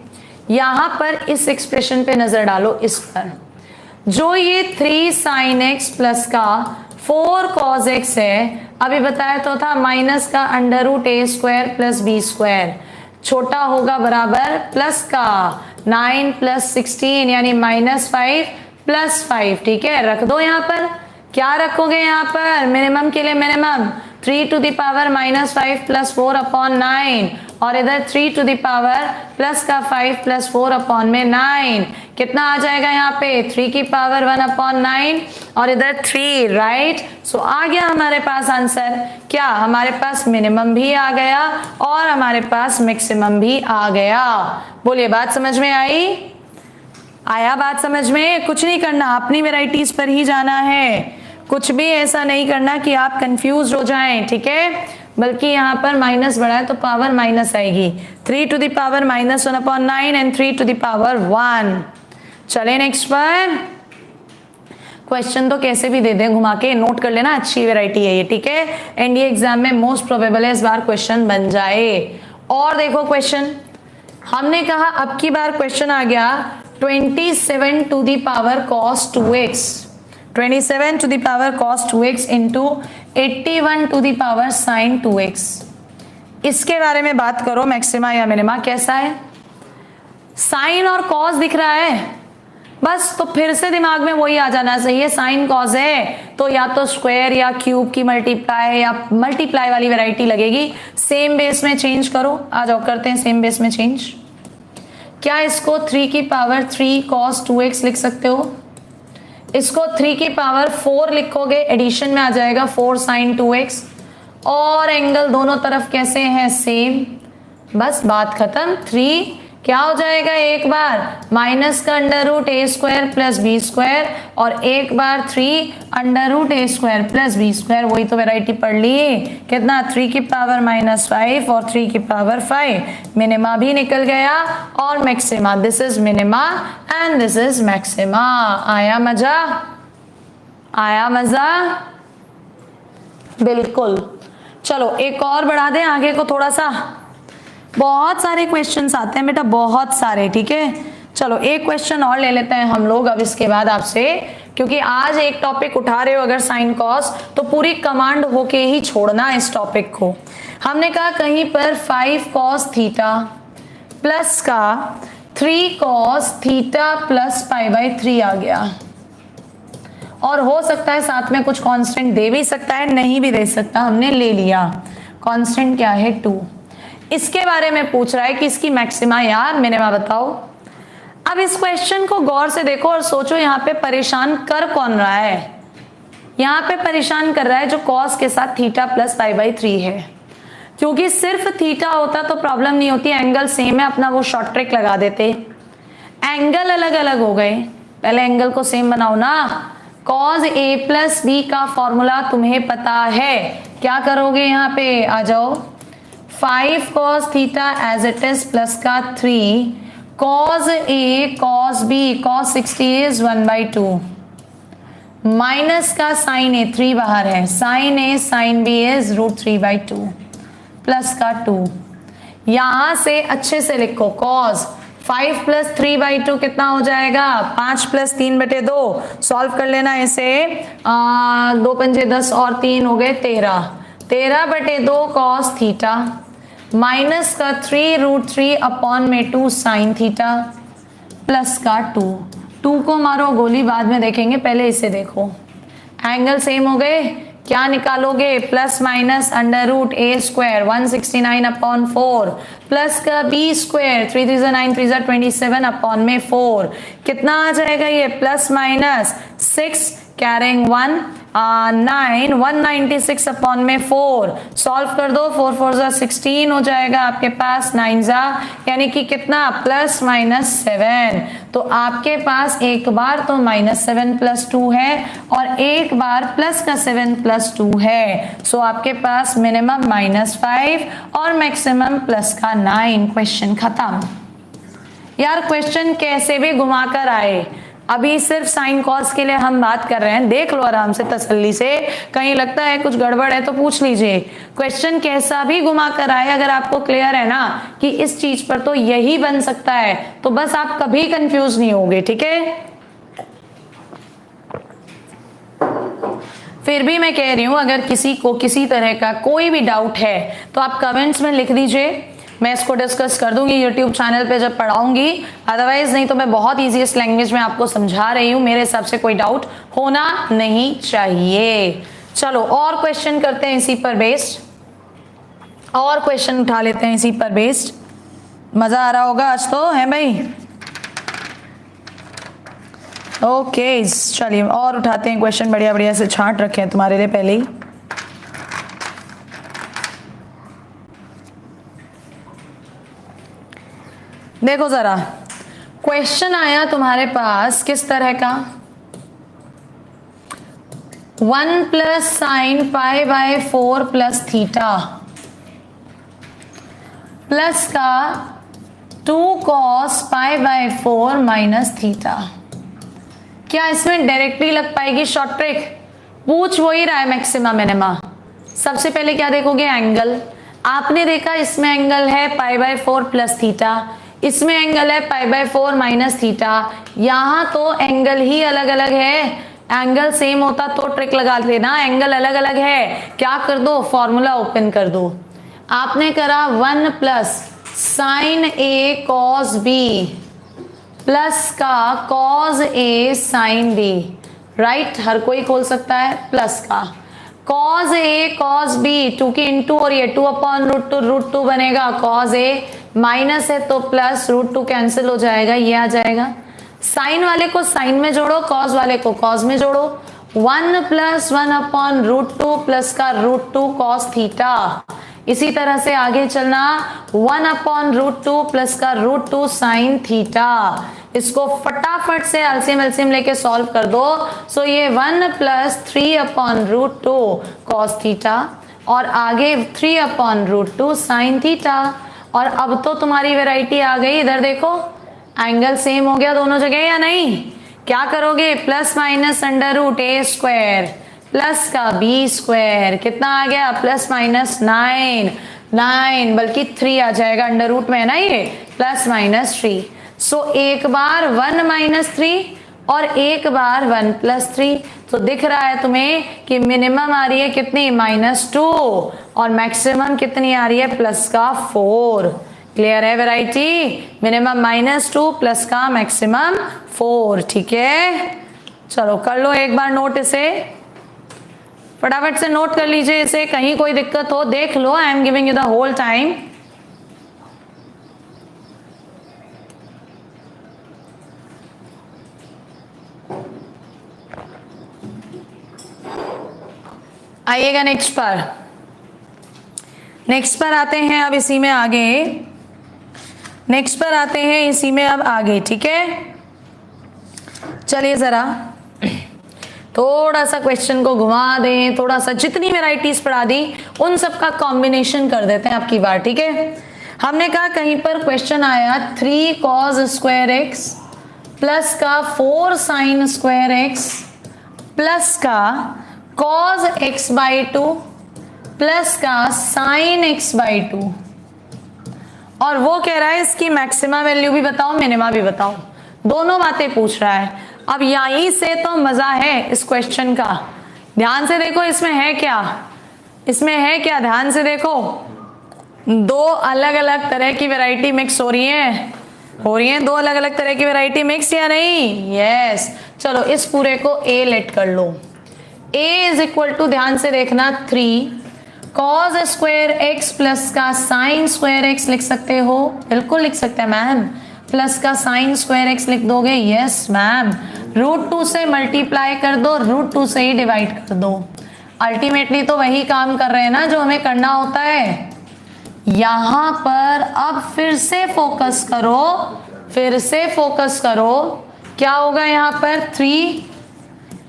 यहाँ पर इस एक्सप्रेशन पे नजर डालो। इस पर जो ये 3 sin x प्लस का 4 cos x है, अभी बताया तो था माइनस का under root a square plus b square, छोटा होगा बराबर प्लस का 9 प्लस 16 यानी -5 प्लस 5। ठीक है, रख दो यहाँ पर। क्या रखोगे यहाँ पर? मिनिमम के लिए minimum 3 to the power -5 plus 4/9 और इधर 3 टू दी पावर प्लस का 5 प्लस 4/9। कितना आ जाएगा यहाँ पे? 3 की पावर 1/9 और इधर 3, राइट। सो आ गया हमारे पास आंसर। क्या हमारे पास मिनिमम भी आ गया और हमारे पास मैक्सिमम भी आ गया। बोलिए बात समझ में आई? आया बात समझ में? कुछ नहीं करना, अपनी वेराइटीज पर ही जाना है, कुछ भी ऐसा नहीं करना कि आप कंफ्यूज हो जाएं, ठीक है? बल्कि यहाँ पर माइनस बढ़ा है तो पावर माइनस आएगी, 3 to the power -1/9 and 3 to the power 1। चले नेक्स्ट पर। क्वेश्चन तो कैसे भी दे दें घुमा के, नोट कर लेना, अच्छी वैरायटी है ये, ठीक है? एनडीए एग्जाम में मोस्ट प्रोबेबल है इस बार क्वेश्चन बन जाए। और देखो क्वेश्चन, हमने कहा अब की बार क्वेश्चन आ गया 27 to the power cos 2x, 27 to the power cos 2x into 81 to the power sin 2x। इसके बारे में बात करो, मैक्सिमा या मिनिमा कैसा है? साइन और कॉस दिख रहा है, बस तो फिर से दिमाग में वही आ जाना चाहिए, साइन कॉस है तो या तो स्क्वायर या क्यूब की मल्टीप्लाई या मल्टीप्लाई वाली वैरायटी लगेगी। सेम बेस में चेंज करो, आ जाओ करते हैं सेम बेस में चेंज। क्या इसको 3 की पावर 3 cos 2x लिख सकते हो? इसको 3 की पावर 4 लिखोगे, एडिशन में आ जाएगा 4 sin 2x, और एंगल दोनों तरफ कैसे हैं? सेम, बस बात खत्म। 3 क्या हो जाएगा, एक बार माइनस का √a² प्लस b² और एक बार 3 √a² प्लस b², वही तो वैरायटी पढ़ ली। कितना? 3 की पावर -5 और 3 की पावर 5। मिनिमा भी निकल गया और maxima, this is minima and this is maxima. आया मजा? आया मजा? बिल्कुल। चलो एक और बढ़ा दें आगे को थोड़ा सा, बहुत सारे क्वेश्चंस आते हैं बेटा, बहुत सारे, ठीक है? चलो एक क्वेश्चन और ले लेते हैं हम लोग अब इसके बाद आपसे, क्योंकि आज एक टॉपिक उठा रहे हो अगर साइन कॉस, तो पूरी कमांड होके ही छोड़ना इस टॉपिक को। हमने कहा कहीं पर 5 cos थीटा प्लस का 3 cos थीटा प्लस π/3 आ गया, और हो सकता है साथ में कुछ कांस्टेंट दे भी सकता है, नहीं भी दे सकता, हमने ले लिया। कांस्टेंट क्या है? 2। इसके बारे में पूछ रहा है कि इसकी मैक्सिमा या मिनिमा बताओ। अब इस क्वेश्चन को गौर से देखो और सोचो यहाँ पे परेशान कर कौन रहा है? यहाँ पे परेशान कर रहा है जो कॉस के साथ थीटा प्लस π/3 है, क्योंकि सिर्फ थीटा होता तो प्रॉब्लम नहीं होती, एंगल सेम है, अपना वो शॉर्ट ट्रिक लगा देते। एंगल अलग अलग हो गए, पहले एंगल को सेम बनाओ ना। cos a प्लस b का फॉर्मूला तुम्हें पता है, क्या करोगे? यहाँ पे आ जाओ, 5 cos theta as it is plus का 3 cos a cos b cos 60 is 1/2 minus का sin a, 3 बाहर है, sin a sin b is √3/2 plus का 2। यहां से अच्छे से लिखो, cos 5 प्लस 3/2 कितना हो जाएगा? 5 प्लस 3/2। सॉल्व कर लेना इसे, 2 पंजे 10 और 3 हो गए 13, 13/2 cos थीटा माइनस का 3√3/2 साइन थीटा प्लस का 2 को मारो गोली, बाद में देखेंगे, पहले इसे देखो। एंगल सेम हो गए, क्या निकालोगे? प्लस माइनस √a² 169/4 प्लस का b², 3 3 9 3 27/4 कितना आ जाएगा ये? Plus minus 6 carrying 1 9 196/4। सॉल्व कर दो, 4 4 16 हो जाएगा आपके पास, 9 यानी कि कितना? Plus minus 7। तो आपके पास एक बार तो -7 + 2 है और एक बार प्लस का 7 + 2 है। सो आपके पास मिनिमम -5 और मैक्सिमम प्लस का 9। क्वेश्चन खत्म। यार क्वेश्चन कैसे भी घुमाकर आए, अभी सिर्फ साइन कॉस के लिए हम बात कर रहे हैं, देख लो आराम से तसल्ली से, कहीं लगता है कुछ गड़बड़ है तो पूछ लीजिए। क्वेश्चन कैसा भी घुमा कर आए, अगर आपको क्लियर है ना कि इस चीज पर तो यही बन सकता है, तो बस आप कभी कंफ्यूज नहीं होगे, ठीक है? फिर भी मैं कह रही हूं, अगर किसी को किसी तरह का कोई भी डाउट है तो आप कमेंट्स में लिख दीजिए, मैं इसको डिस्कस कर दूंगी यूट्यूब चैनल पे जब पढ़ाऊंगी। अदरवाइज नहीं तो मैं बहुत इजीएस्ट लैंग्वेज में आपको समझा रही हूँ, मेरे हिसाब से कोई डाउट होना नहीं चाहिए। चलो और क्वेश्चन करते हैं इसी पर बेस्ड, और क्वेश्चन उठा लेते हैं इसी पर बेस्ड। मजा आ रहा होगा आज तो, है भाई? ओके चलिए और उठाते हैं क्वेश्चन, बढ़िया बढ़िया से छांट रखे हैं तुम्हारे लिए पहले ही। देखो जरा, क्वेश्चन आया तुम्हारे पास किस तरह का, 1 plus sine pi by 4 plus theta plus का 2 cos pi by 4 minus theta. क्या इसमें डायरेक्टली लग पाएगी शॉर्ट ट्रिक? पूछ वही रहा है मैक्सिमा मिनिमा। सबसे पहले क्या देखोगे, एंगल। आपने देखा इसमें एंगल है पाई बाय 4 प्लस थीटा, इसमें एंगल है पाई बाय 4 माइनस थीटा। यहां तो एंगल ही अलग अलग है, एंगल सेम होता तो ट्रिक लगा लेना, एंगल अलग अलग है। क्या कर दो, फॉर्मूला ओपन कर दो। आपने करा 1 प्लस साइन ए कॉस बी प्लस का cos A sine B, right, हर कोई खोल सकता है, प्लस का कॉस ए कॉस बी, 2 की इंटू और ये 2 अपॉन रूट टू बनेगा, कॉस ए माइनस है तो प्लस, √2 कैंसिल हो जाएगा, ये आ जाएगा। साइन वाले को साइन में जोड़ो, कॉस वाले को कॉस में जोड़ो, 1 प्लस 1 अपॉन √2 प्लस का √2 कॉस थीटा। इसी तरह से आगे चलना, 1 अपॉन √2 प्लस का √2 साइन थीटा। इसको फटाफट से एलसीएम एलसीएम लेके सॉल्व कर दो। सो ये 1 प्लस 3 अपॉन √2 कॉस थीटा और आगे 3 अपॉन √2 साइन थीटा। और अब तो तुम्हारी वैरायटी आ गई, इधर देखो एंगल सेम हो गया दोनों जगह या नहीं। क्या करोगे, प्लस माइनस अंडर रूट ए स्क्वायर प्लस का बी स्क्वायर, कितना आ गया, प्लस माइनस 9 बल्कि 3 आ जाएगा, अंडर रूट में है ना ये, प्लस माइनस 3। सो एक बार 1 माइनस 3 और एक बार 1 प्लस 3। तो दिख रहा है तुम्हें कि मिनिमम आ रही है कितनी, -2 और मैक्सिमम कितनी आ रही है, प्लस का 4। क्लियर है वैरायटी, मिनिमम -2 प्लस का मैक्सिमम 4। ठीक है, चलो कर लो एक बार नोट, इसे फटाफट से नोट कर लीजिए इसे, कहीं कोई दिक्कत हो देख लो, I am giving you the whole time. आइएगा नेक्स्ट पर आते हैं अब इसी में आगे, नेक्स्ट पर आते हैं इसी में अब आगे। ठीक है, चलिए जरा थोड़ा सा क्वेश्चन को घुमा दें, थोड़ा सा जितनी वैरायटीज पढ़ा दी उन सब का कॉम्बिनेशन कर देते हैं आपकी बार। ठीक है, हमने कहा कहीं पर क्वेश्चन आया 3 cos स्क्वायर एक्स प्लस का 4 sin स्क्वायर एक्स प्लस का cos x बाई 2 प्लस का sin x बाई 2, और वो कह रहा है इसकी मैक्सिमा वैल्यू भी बताओ मिनिमा भी बताओ, दोनों बातें पूछ रहा है। अब यहीं से तो मजा है इस क्वेश्चन का, ध्यान से देखो इसमें है क्या, इसमें है क्या, ध्यान से देखो, 2 अलग अलग तरह की वैरायटी मिक्स हो रही है 2 अलग अलग तरह की वैरायटी मिक्स या नहीं, यस। चलो इस पूरे को A लेट कर लो, A इज इक्वल टू, ध्यान से देखना, 3 cos स्क्वायर एक्स प्लस का साइन स्क्वायर एक्स लिख सकते हो, बिल्कुल लिख सकते हैं मैम, प्लस का साइन स्क्वायर एक्स लिख दोगे, यस मैम। √2 से मल्टीप्लाई कर दो, √2 से ही डिवाइड कर दो। अल्टीमेटली तो वही काम कर रहे हैं ना जो हमें करना होता है। यहां पर अब फिर से फोकस करो, क्या होगा यहाँ पर, 3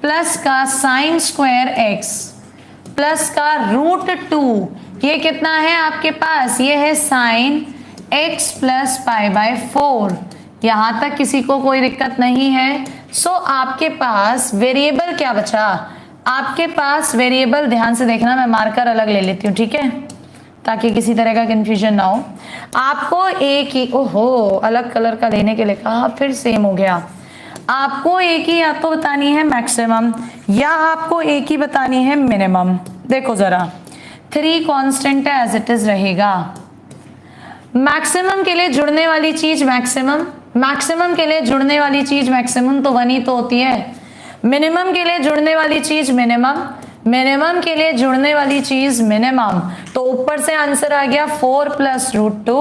प्लस का साइन स्क्वायर एक्स प्लस का √2, ये कितना है आपके पास, ये है sine x plus pi by 4। यहां तक किसी को कोई दिक्कत नहीं है। सो आपके पास वेरिएबल क्या बचा, आपके पास वेरिएबल, ध्यान से देखना, मैं मार्कर अलग ले लेती हूँ, ठीक है, ताकि किसी तरह का कंफ्यूजन ना हो। आपको एक ही, ओहो अलग कलर का लेने के लिए कहा, फिर सेम हो गया। आपको एक ही या तो बतानी है मैक्सिमम या आपको एक ही बतानी है मिनिमम। देखो जरा, 3 कांस्टेंट है, एज इट इज रहेगा। मैक्सिमम के लिए जुड़ने वाली चीज मैक्सिमम के लिए जुड़ने वाली चीज मैक्सिमम तो 1 ही तो होती है। मिनिमम के लिए जुड़ने वाली चीज मिनिमम के लिए जुड़ने वाली चीज मिनिमम। तो ऊपर से आंसर आ गया 4 प्लस √2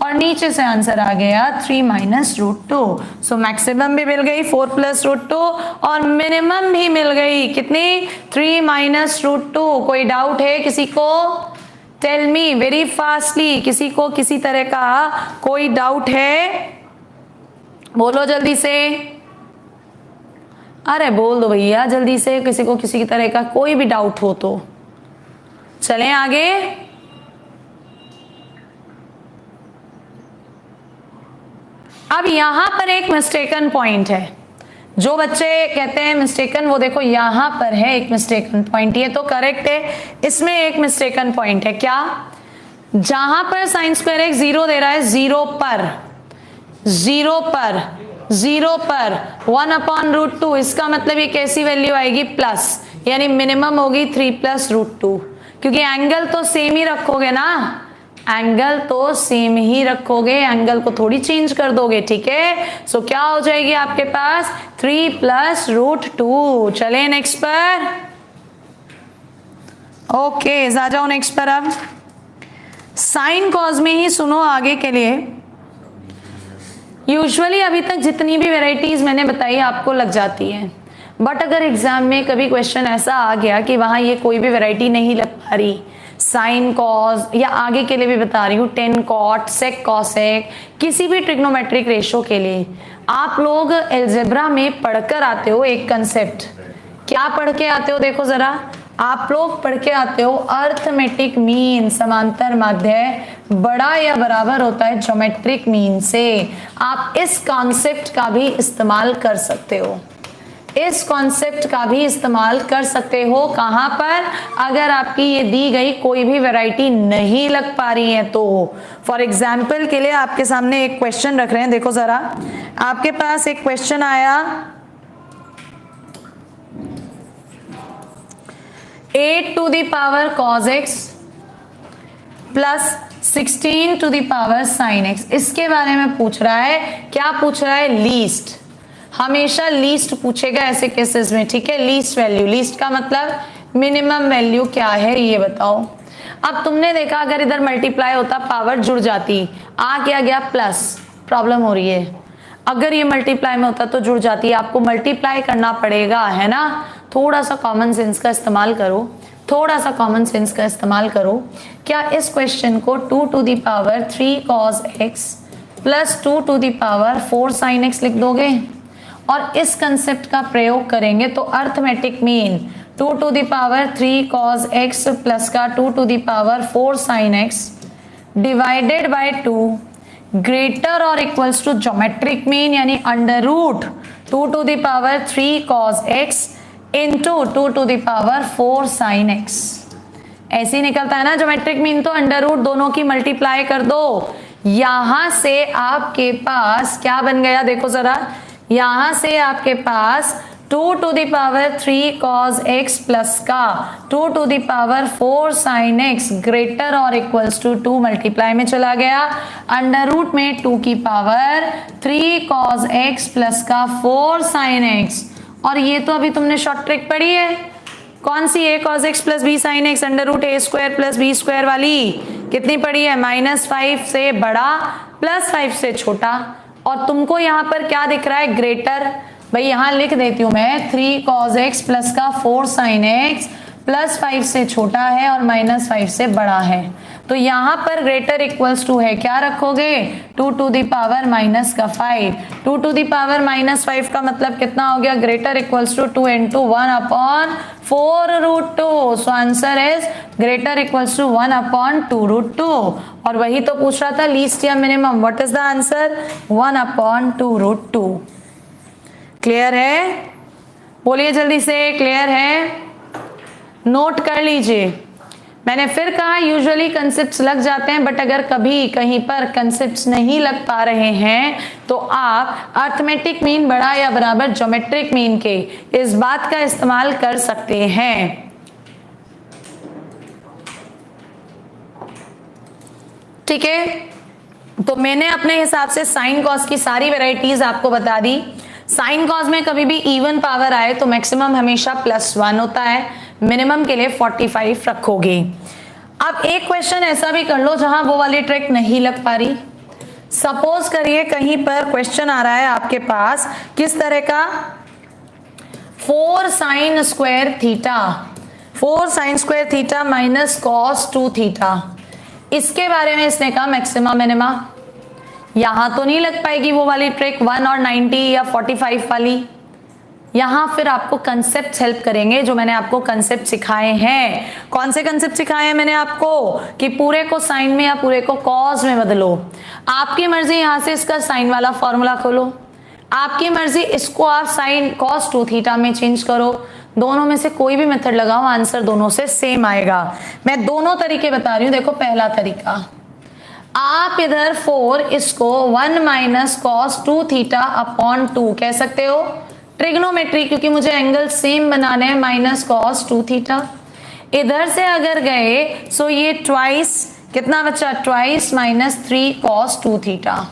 और नीचे से आंसर आ गया 3 माइनस √2। सो मैक्सिमम भी मिल गई 4 प्लस √2 और मिनिमम भी मिल गई कितनी, 3 माइनस √2। कोई डाउट है किसी को, टेल मी वेरी फास्टली, किसी को किसी तरह का कोई डाउट है, बोलो जल्दी से, अरे बोल दो भैया जल्दी से, किसी को किसी की तरह का कोई भी डाउट हो तो। चलें आगे। अब यहां पर एक मिस्टेकन पॉइंट है, जो बच्चे कहते हैं मिस्टेकन, वो देखो यहां पर है एक मिस्टेकन पॉइंट, ये तो करेक्ट है, इसमें एक मिस्टेकन पॉइंट है। क्या? जहां पर साइन स्क्वायर एक्स 0 दे रहा है, जीरो पर 1/√2, इसका मतलब ये कैसी वैल्यू आएगी? प्लस, यानी मिनिमम होगी 3 + √2, क्योंकि एंगल तो सेम ही रखोगे ना, एंगल तो सेम ही रखोगे, एंगल को थोड़ी चेंज कर दोगे, ठीक है। सो क्या हो जाएगी आपके पास? 3 + √2। चले नेक्स्ट पर। ओके आ जाओ नेक्स्ट पर। अब साइन कॉज में ही सुनो आगे के लिए। यूजुअली अभी तक जितनी भी वेराइटीज मैंने बताई आपको लग जाती हैं, बट अगर एग्जाम में कभी क्वेश्चन ऐसा आ गया कि वहां ये कोई भी वेराइटी नहीं लग पा रही, साइन कॉज, या आगे के लिए भी बता रही हूँ टेन कॉट, सेक कॉसेक, किसी भी ट्रिग्नोमेट्रिक रेशो के लिए आप लोग अलजेब्रा में पढ़कर आते हो एक कंसेप्ट। क्या पढ़ के आते हो? देखो जरा, आप लोग पढ़ के आते हो अर्थमेटिक मीन, समांतर माध्य बड़ा या बराबर होता है ज्योमेट्रिक मीन से। आप इस कॉन्सेप्ट का भी इस्तेमाल कर सकते हो, इस कॉन्सेप्ट का भी इस्तेमाल कर सकते हो। कहां पर? अगर आपकी ये दी गई कोई भी वैरायटी नहीं लग पा रही है तो। फॉर एग्जाम्पल के लिए आपके सामने एक क्वेश्चन रख रहे हैं, देखो जरा, आपके पास एक क्वेश्चन आया 8 to the power cos x plus 16 to the power sin x, इसके बारे में पूछ रहा है। क्या पूछ रहा है? लीस्ट। हमेशा लीस्ट पूछेगा ऐसे केसेस में, ठीक है। लीस्ट वैल्यू, लीस्ट का मतलब मिनिमम वैल्यू क्या है ये बताओ। अब तुमने देखा अगर इधर मल्टीप्लाई होता पावर जुड़ जाती, आ क्या गया? प्लस, प्रॉब्लम हो रही है। अगर ये मल्टीप्लाई में होता तो जुड़ जाती, आपको मल्टीप्लाई करना पड़ेगा, है ना। थोड़ा सा कॉमन सेंस का इस्तेमाल करो, थोड़ा सा कॉमन सेंस का इस्तेमाल करो। क्या इस क्वेश्चन को 2 to the power 3 cos x plus 2 to the power 4 sin x लिख दोगे? और इस कंसेप्ट का प्रयोग करेंगे तो arithmetic mean 2 to the power 3 cos x plus का 2 to the power 4 sin x divided by 2 greater और इक्वल्स टू ज्योमेट्रिक मीन, यानी under root 2 to the power 3 cos x into 2 to the power 4 sin x। ऐसे ही निकलता है ना geometric mean, तो under root दोनों की मल्टीप्लाई कर दो। यहां से आपके पास क्या बन गया? देखो जरा, यहां से आपके पास 2 to the power 3 cos x plus का 2 to the power 4 sin x greater और इक्वल्स टू 2 मल्टीप्लाई में चला गया। अंडर रूट में 2 की पावर 3 cos x प्लस का 4 sin x, और ये तो अभी तुमने शॉर्ट ट्रिक पढ़ी है, कौन सी? a cos x plus b sin x under root a square plus b square वाली, कितनी पढ़ी है? -5 से बड़ा प्लस 5 से छोटा। और तुमको यहाँ पर क्या दिख रहा है? ग्रेटर। भाई यहाँ लिख देती हूँ मैं, 3 cos x प्लस का 4 sin x प्लस 5 से छोटा है और -5 से बड़ा है, तो यहाँ पर ग्रेटर इक्वल्स टू है, क्या रखोगे? 2 to the power माइनस का 5, 2 to the power -5 का मतलब कितना हो गया? Greater equals to 2 into 1/4√2। So answer is greater equals to 1/2√2। और वही तो पूछ रहा था, लीस्ट या minimum. What is the answer? 1/2√2। Clear है? बोलिए जल्दी से, क्लियर है? नोट कर लीजिए। मैंने फिर कहा यूजुअली कंसेप्ट्स लग जाते हैं, बट अगर कभी कहीं पर कंसेप्ट्स नहीं लग पा रहे हैं तो आप अर्थमेटिक मीन बड़ा या बराबर ज्योमेट्रिक मीन के इस बात का इस्तेमाल कर सकते हैं। ठीक है, तो मैंने अपने हिसाब से साइन कॉस की सारी वेराइटीज आपको बता दी। साइन कॉस में कभी भी इवन पावर आए तो मैक्सिमम हमेशा +1 होता है, मिनिमम के लिए 45 रखोगे। अब एक क्वेश्चन ऐसा भी कर लो जहां वो वाली ट्रिक नहीं लग पा रही। सपोज करिए कहीं पर क्वेश्चन आ रहा है आपके पास किस तरह का, 4 sin square theta, 4 sin square theta minus cos 2 theta. इसके बारे में इसने कहा मैक्सिमा मिनिमा। यहां तो नहीं लग पाएगी वो वाली ट्रिक 1 और 90 या 45 वाली। यहां फिर आपको कंसेप्ट हेल्प करेंगे, जो मैंने आपको कंसेप्ट सिखाए हैं। कौन से कंसेप्ट सिखाए हैं मैंने आपको? कि पूरे को साइन में या पूरे को कॉस में बदलो। आपकी मर्जी, यहां से इसका साइन वाला फॉर्मूला खोलो, आपकी मर्जी इसको आप साइन कॉस 2 थीटा में चेंज करो। दोनों में से कोई भी मेथड लगाओ, आंसर दोनों से सेम आएगा। मैं दोनों तरीके बता रही हूं। देखो पहला तरीका, आप इधर 4 इसको 1 माइनस कॉस 2 थीटा अपॉन 2 कह सकते हो, ट्रिग्नोमेट्री, क्योंकि मुझे एंगल सेम बनाने हैं, माइनस कॉस 2 थीटा। इधर से अगर गए सो ये ट्वाइस, कितना बचा? Twice minus 3 cos 2 theta.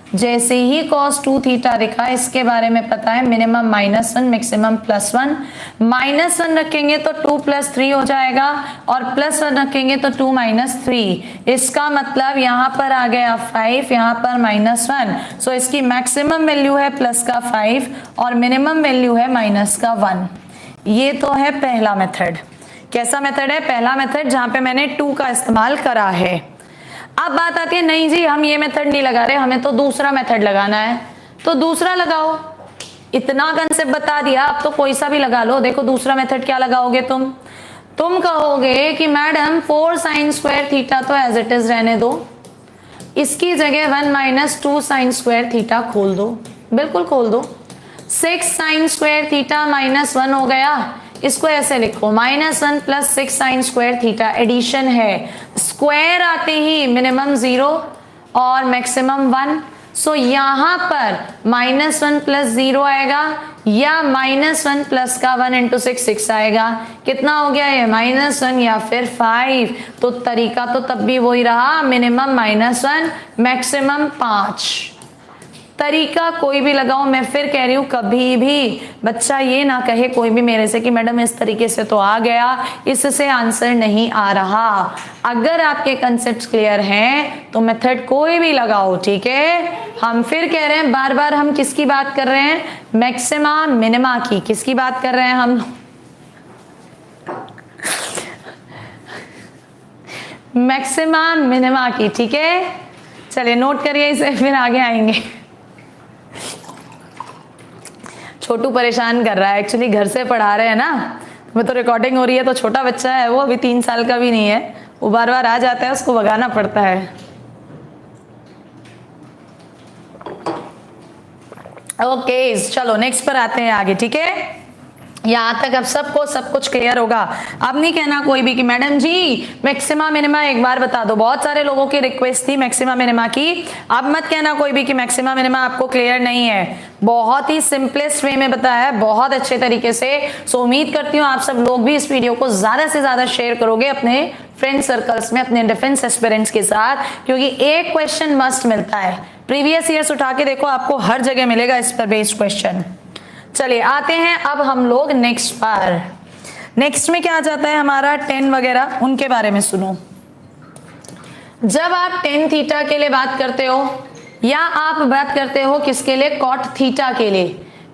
जैसे ही cos 2 थीटा दिखा, इसके बारे में पता है मिनिमम -1 मैक्सिमम +1। -1 रखेंगे तो 2 + 3 हो जाएगा, और +1 रखेंगे तो 2 - 3। इसका मतलब यहाँ पर आ गया 5, यहाँ पर -1। सो इसकी मैक्सिमम वैल्यू है प्लस का 5 और मिनिमम वैल्यू है माइनस का 1। ये तो है पहला मेथड। कैसा मेथड है? पहला मेथड जहां पे मैंने 2 का इस्तेमाल करा है। अब बात आती है, नहीं जी हम ये मेथड नहीं लगा रहे, हमें तो दूसरा मेथड लगाना है। तो दूसरा लगाओ, इतना कंसेप्ट बता दिया, अब तो कोई सा भी लगा लो। देखो दूसरा मेथड क्या लगाओगे तुम कहोगे कि मैडम 4 sin स्क्वायर थीटा तो एज इट इज रहने दो, इसकी जगह 1 माइनस 2 sin स्क्वायर थीटा खोल दो। बिल्कुल खोल दो। 6 sin स्क्वायर थीटा -1 हो गया, इसको ऐसे लिखो -1 + 6 sin स्क्वायर थीटा, एडिशन है। स्क्वायर आते ही मिनिमम 0 और मैक्सिमम 1। सो यहां पर -1 + 0 आएगा, या -1 प्लस का 1 × 6 आएगा। कितना हो गया ये? -1 या फिर 5। तो तरीका तो तब भी वही रहा, मिनिमम -1 मैक्सिमम 5। तरीका कोई भी लगाओ, मैं फिर कह रही हूं कभी भी बच्चा ये ना कहे कोई भी मेरे से कि मैडम इस तरीके से तो आ गया, इससे आंसर नहीं आ रहा। अगर आपके कंसेप्ट क्लियर हैं तो मेथड कोई भी लगाओ, ठीक है। हम फिर कह रहे हैं, बार बार हम किसकी बात कर रहे हैं? मैक्सिमा मिनिमा की। किसकी बात कर रहे हैं हम? मैक्सिमा मिनिमा की, ठीक है। चलिए नोट करिए इसे, फिर आगे आएंगे। छोटू परेशान कर रहा है, एक्चुअली घर से पढ़ा रहे हैं ना, मैं तो रिकॉर्डिंग हो रही है, तो छोटा बच्चा है वो, अभी 3 साल का भी नहीं है, वो बार बार आ जाता है, उसको भगाना पड़ता है। ओके चलो नेक्स्ट पर आते हैं आगे, ठीक है। यहाँ तक अब सबको सब कुछ क्लियर होगा। अब नहीं कहना कोई भी कि मैडम जी मैक्सिमा मिनिमा एक बार बता दो। बहुत सारे लोगों की रिक्वेस्ट थी मैक्सिमा मिनिमा की। अब मत कहना कोई भी कि मैक्सिमा मिनिमा आपको क्लियर नहीं है। बहुत ही सिंपलेस्ट वे में बताया है, बहुत अच्छे तरीके से। सो उम्मीद करती हूँ आप सब लोग भी इस वीडियो को ज्यादा से ज्यादा शेयर करोगे अपने फ्रेंड सर्कल्स में, अपने डिफेंस एस्पिरेंट्स के साथ, क्योंकि एक क्वेश्चन मस्ट मिलता है। प्रीवियस ईयर्स उठा के देखो, आपको हर जगह मिलेगा इस पर बेस्ड क्वेश्चन। चलिए आते हैं अब हम लोग नेक्स्ट पर। नेक्स्ट में क्या आ जाता है हमारा? 10 वगैरह, उनके बारे में सुनो। जब आप tan थीटा के लिए बात करते हो, या आप बात करते हो किसके लिए? cot थीटा के लिए।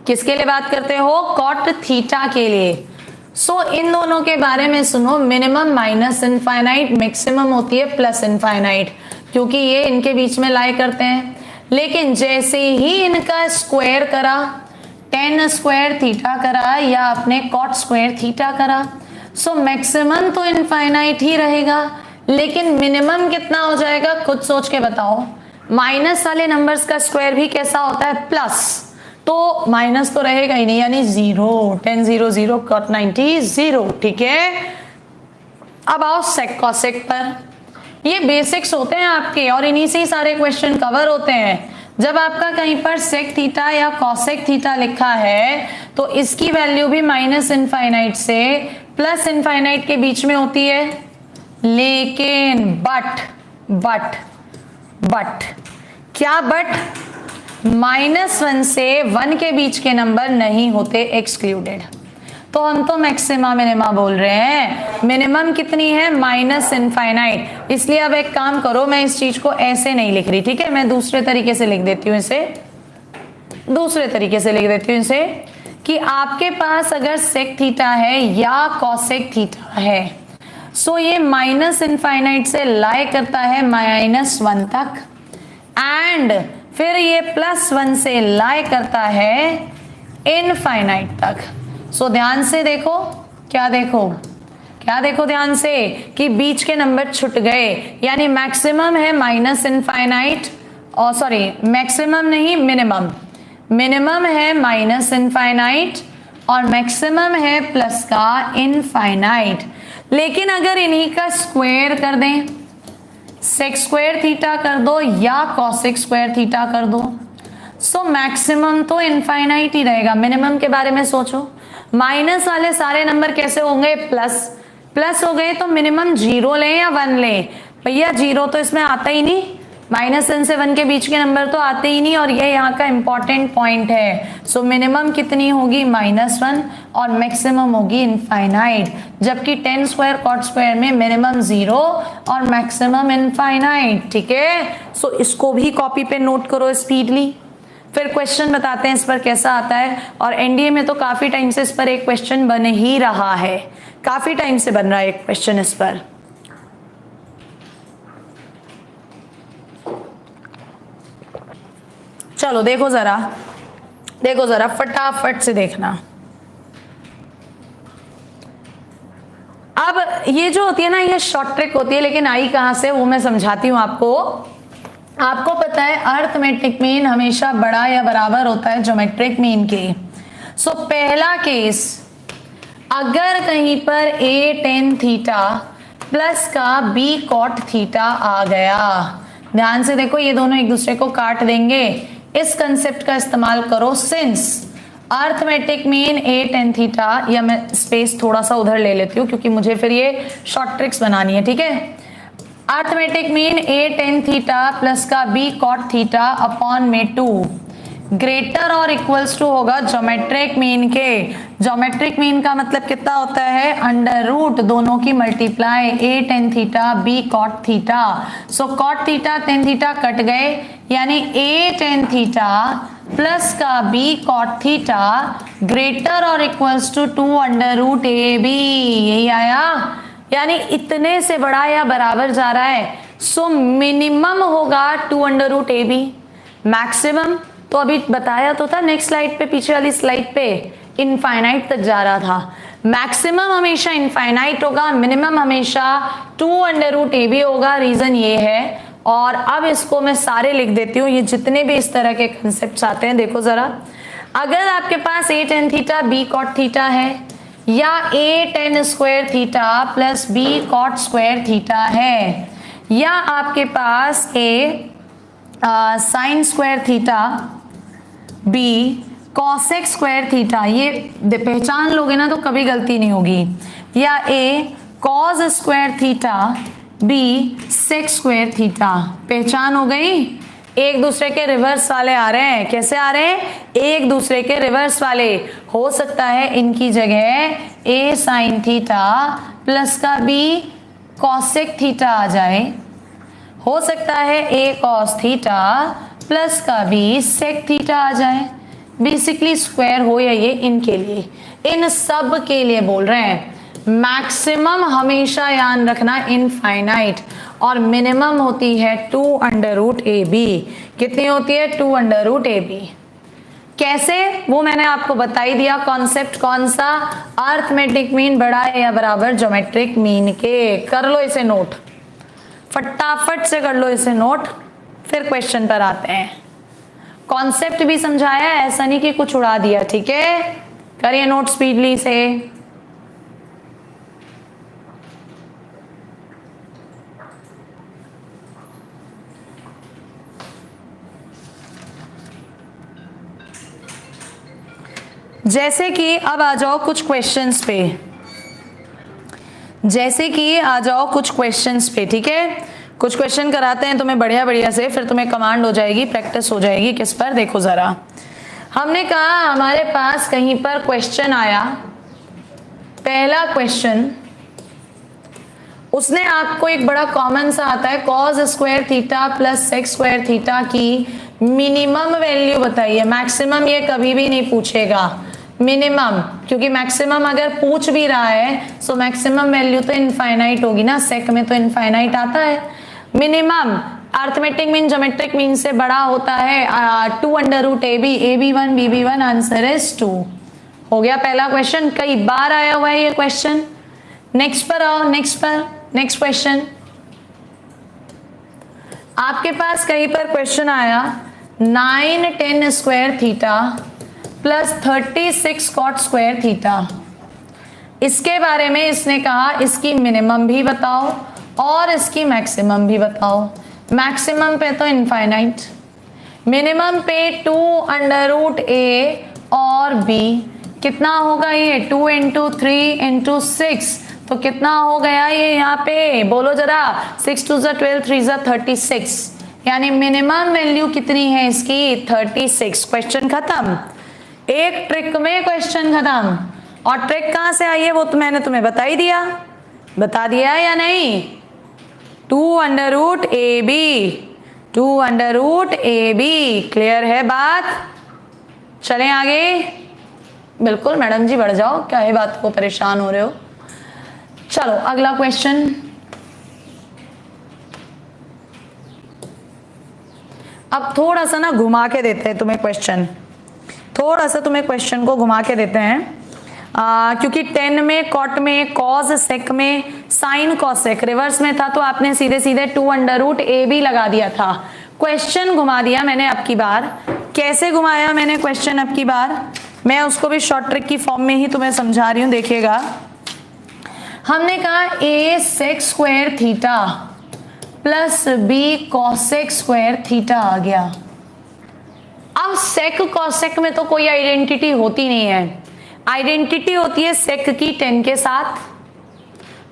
किसके लिए बात करते हो? cot थीटा के लिए। सो इन दोनों के बारे में सुनो। मिनिमम -इनफाइनाइट, मैक्सिमम होती है +इनफाइनाइट, क्योंकि ये इनके बीच में लाई करते हैं। लेकिन जैसे ही इनका स्क्वायर करा, tan स्क्वायर थीटा करा या आपने cot स्क्वायर थीटा करा, सो मैक्सिमम तो इनफाइनाइट ही रहेगा, लेकिन मिनिमम कितना हो जाएगा? खुद सोच के बताओ। माइनस वाले नंबर्स का स्क्वायर भी कैसा होता है? प्लस, तो माइनस तो रहेगा ही नहीं, यानी 0। tan 0 0, cot 90 0, ठीक है। अब आओ sec cosec पर। ये बेसिक्स होते हैं आपके, और इन्हीं से ही सारे क्वेश्चन कवर होते हैं। जब आपका कहीं पर sec थीटा या cosec थीटा लिखा है, तो इसकी वैल्यू भी -इनफाइनाइट से +इनफाइनाइट के बीच में होती है। लेकिन बट क्या? बट -1 से 1 के बीच के नंबर नहीं होते एक्सक्लूडेड। तो हम तो मैक्सिमा मिनिमा बोल रहे हैं। मिनिमम कितनी है? -इनफाइनाइट। इसलिए अब एक काम करो, मैं इस चीज को ऐसे नहीं लिख रही, ठीक है, मैं दूसरे तरीके से लिख देती हूँ इसे। दूसरे तरीके से लिख देती हूँ इसे कि आपके पास अगर sec थीटा है या cosec थीटा है, सो ये -इनफाइनाइट से लाई करता है -1 तक। एंड फिर ये +1 से लाई करता है इनफाइनाइट तक। सो ध्यान से देखो, क्या देखो ध्यान से कि बीच के नंबर छूट गए, यानी मैक्सिमम है माइनस इनफाइनाइट, और सॉरी मैक्सिमम नहीं मिनिमम है माइनस इनफाइनाइट और मैक्सिमम है प्लस का इनफाइनाइट। लेकिन अगर इन्हीं का स्क्वायर कर दें, सेक स्क्वायर थीटा कर दो या कॉसेक स्क्वायर थीटा कर दो, सो मैक्सिमम तो इनफाइनाइट ही रहेगा। मिनिमम के बारे में सोचो, माइनस वाले सारे नंबर कैसे होंगे, प्लस हो गए, तो मिनिमम 0 लें या 1 लें, भैया 0 तो इसमें आता ही नहीं, -n से 1 के बीच के नंबर तो आते ही नहीं, और ये यहाँ का इंपॉर्टेंट पॉइंट है। सो मिनिमम कितनी होगी, -1, और मैक्सिमम होगी इनफाइनाइट, जबकि 10 स्क्वायर कॉट स्क्वायर में मिनिमम 0 और मैक्सिमम इनफाइनाइट। ठीक है, सो इसको भी कॉपी पे नोट करो स्पीडली, फिर क्वेश्चन बताते हैं इस पर कैसा आता है। और एनडीए में तो काफी टाइम से इस पर एक क्वेश्चन बन ही रहा है, काफी टाइम से बन रहा है एक क्वेश्चन इस पर। चलो देखो जरा फटाफट से देखना। अब ये जो होती है ना, ये शॉर्ट ट्रिक होती है, लेकिन आई कहां से वो मैं समझाती हूं आपको। आपको पता है अर्थमेटिक मीन हमेशा बड़ा या बराबर होता है ज्योमेट्रिक मीन के। सो पहला केस, अगर कहीं पर a tan थीटा प्लस का b cot थीटा आ गया, ध्यान से देखो ये दोनों एक दूसरे को काट देंगे, इस कंसेप्ट का इस्तेमाल करो। Since arithmetic mean a tan theta, या मैं स्पेस थोड़ा सा उधर ले लेती हूँ क्योंकि मुझे फिर ये शॉर्ट ट्रिक्स बनानी है। ठीक है, arithmetic mean a tan theta plus का b cot थीटा अपॉन में 2 ग्रेटर और इक्वल्स टू होगा ज्योमेट्रिक मीन के। ज्योमेट्रिक मीन का मतलब कितना होता है, अंडर रूट दोनों की multiply, a tan theta b cot theta. So cot theta tan theta cut गए, यानी a tan थीटा प्लस का b cot थीटा ग्रेटर और equals to 2 under root ab, यही आया, यानी इतने से बड़ा या बराबर जा रहा है। सो मिनिमम होगा 2 अंडर रूट ab, मैक्सिमम तो अभी बताया तो था नेक्स्ट स्लाइड पे, पीछे वाली स्लाइड पे, इनफाइनाइट तक जा रहा था। मैक्सिमम हमेशा इनफाइनाइट होगा, मिनिमम हमेशा 2 अंडर रूट ab होगा, रीजन ये है। और अब इसको मैं सारे लिख देती हूँ, ये जितने भी इस तरह के कंसेप्ट आते हैं। देखो जरा, अगर आपके पास a tan theta b cot theta है, या a tan square theta plus b cot square theta है, या आपके पास a sign square theta b cosec square theta, ये पहचान लोगे ना तो कभी गलती नहीं होगी, या a cos square theta b sec square theta, पहचान हो गई। एक दूसरे के रिवर्स वाले आ रहे हैं, कैसे आ रहे हैं, एक दूसरे के रिवर्स वाले। हो सकता है इनकी जगह a साइन थीटा प्लस का b कॉसेक थीटा आ जाए, हो सकता है a कॉस थीटा प्लस का b सेक थीटा आ जाए। बेसिकली स्क्वायर हो या ये, इनके लिए, इन सब के लिए बोल रहे हैं। मैक्सिमम हमेशा याद रखना इनफाइनाइट, और मिनिमम होती है 2 अंडर रूट ab। कितनी होती है, 2 अंडर रूट ab। कैसे, वो मैंने आपको बता ही दिया। कॉन्सेप्ट कौन सा, अर्थमेटिक मीन बड़ा है या बराबर ज्योमेट्रिक मीन के। कर लो इसे नोट, फटाफट से कर लो इसे नोट, फिर क्वेश्चन पर आते हैं। कॉन्सेप्ट भी समझाया, ऐसा नहीं कि कुछ उड़ा दिया। ठीक है, करिए नोट स्पीडली से। जैसे कि अब आ जाओ कुछ क्वेश्चंस पे, ठीक है। कुछ क्वेश्चन कराते हैं तुम्हें बढ़िया से, फिर तुम्हें कमांड हो जाएगी, प्रैक्टिस हो जाएगी। किस पर, देखो जरा, हमने कहा हमारे पास कहीं पर क्वेश्चन आया, पहला क्वेश्चन, उसने आपको एक बड़ा कॉमन सा आता है, cos square theta plus sec square theta की मिनिमम वैल्यू बताइए। मैक्सिमम ये कभी भी नहीं पूछेगा, मिनिमम, क्योंकि मैक्सिमम अगर पूछ भी रहा है सो मैक्सिमम वैल्यू तो इनफाइनाइट होगी ना, सेक में तो इनफाइनाइट आता है। Minimum arithmetic mean geometric mean से बड़ा होता है 2 under root A B, A B 1 B B 1, answer is 2। हो गया पहला क्वेश्चन, कई बार आया हुआ है ये क्वेश्चन। नेक्स्ट पर आओ, नेक्स्ट क्वेश्चन आपके पास कहीं पर क्वेश्चन आया 9 10 square theta plus 36 cot square theta. इसके बारे में इसने कहा इसकी मिनिमम भी बताओ और इसकी मैक्सिमम भी बताओ। मैक्सिमम पे तो इनफाइनाइट, मिनिमम पे 2 अंडर रूट ए और बी। कितना होगा ये 2 इंटू 3 इंटू 6, तो कितना हो गया ये यहाँ पे बोलो जरा, 6 2 12 3 36, यानी मिनिमम वैल्यू कितनी है इसकी 36। क्वेश्चन खत्म, एक ट्रिक में क्वेश्चन खत्म। और ट्रिक कहां से आई है वो तो मैंने तुम्हें बता ही दिया, बता दिया या नहीं। 2 under root A B, 2 under root A B. Clear है बात, चलें आगे। बिल्कुल मैडम जी बढ़ जाओ, क्या है बात को परेशान हो रहे हो। चलो अगला क्वेश्चन, अब थोड़ा सा ना घुमा के देते हैं तुम्हें क्वेश्चन, थोड़ा सा तुम्हें क्वेश्चन को घुमा के देते हैं। क्योंकि 10 में, कॉट में, कॉज सेक में, साइन कॉसेक रिवर्स में था, तो आपने सीधे सीधे 2 अंडर रूट ए बी लगा दिया था। क्वेश्चन घुमा दिया मैंने अब की बार। कैसे घुमाया मैंने क्वेश्चन अब की बार, मैं उसको भी शॉर्ट ट्रिक की फॉर्म में ही तुम्हें समझा रही हूं, देखिएगा। हमने कहा A sec square theta plus B cosec square theta आ गया। अब सेक कॉसेक में तो कोई आइडेंटिटी होती नहीं है, आइडेंटिटी होती है सेक की 10 के साथ,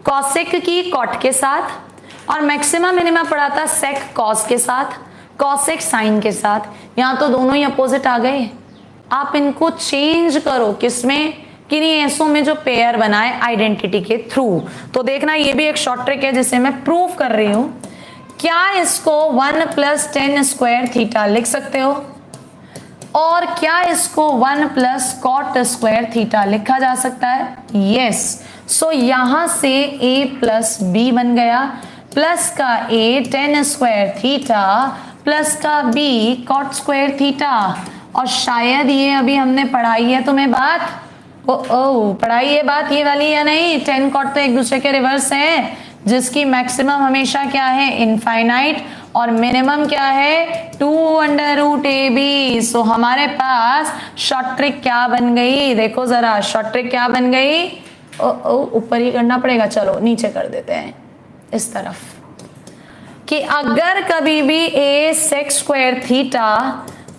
कॉसेक की कॉट के साथ, और मैक्सिमम मिनिमम पड़ा था सेक कॉस के साथ, कॉसेक साइन के साथ। यहां तो दोनों ही अपोजिट आ गए, आप इनको चेंज करो किसमें, किन्हीं ऐसों में जो पेयर बनाए आइडेंटिटी के थ्रू। तो देखना ये भी एक शॉर्ट ट्रिक है जिसे मैं प्रूव कर रही हूं। क्या इसको 1 प्लस 10 स्क्वायर थीटा लिख सकते हो, और क्या इसको 1 प्लस कॉट स्क्वायर थीटा लिखा जा सकता है? यस। सो यहां से a प्लस बी बन गया, प्लस का a 10 स्क्वायर थीटा प्लस का b कॉट स्क्वायर थीटा। और शायद ये अभी हमने पढ़ाई है तुम्हें बात, पढ़ाई है बात ये वाली या नहीं। 10 कॉट तो एक दूसरे के रिवर्स है, जिसकी मैक्सिमम हमेशा क्या है इनफाइनाइट, और मिनिमम क्या है 2 अंडर रूट ए बी। सो हमारे पास शॉर्ट ट्रिक क्या बन गई, देखो जरा शॉर्ट ट्रिक क्या बन गई। ऊपर ही करना पड़ेगा, चलो नीचे कर देते हैं इस तरफ, कि अगर कभी भी a sec square theta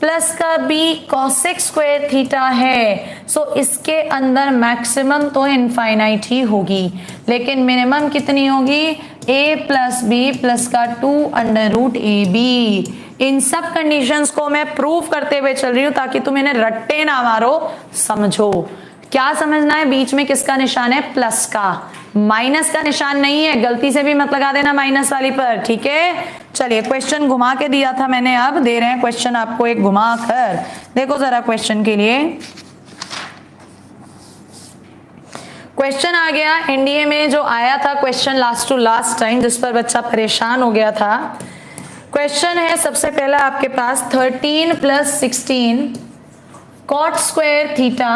plus का b कॉसेक स्क्वायर थीटा है, सो इसके अंदर मैक्सिमम तो इनफाइनाइट ही होगी, लेकिन मिनिमम कितनी होगी a प्लस बी प्लस का 2 अंडर रूट ए बी। इन सब कंडीशंस को मैं प्रूव करते हुए चल रही हूं ताकि तुम इन्हें रट्टे ना मारो, समझो। क्या समझना है, बीच में किसका निशान है, प्लस का, माइनस का निशान नहीं है, गलती से भी मत लगा देना माइनस वाली पर, ठीक है। चलिए क्वेश्चन घुमा के दिया था मैंने, अब दे रहे हैं क्वेश्चन आपको एक घुमा कर। देखो जरा क्वेश्चन के लिए, क्वेश्चन आ गया एनडीए में जो आया था question last to last time, जिस पर बच्चा परेशान हो गया था। क्वेश्चन है सबसे पहला आपके पास 13 plus 16 cot square theta,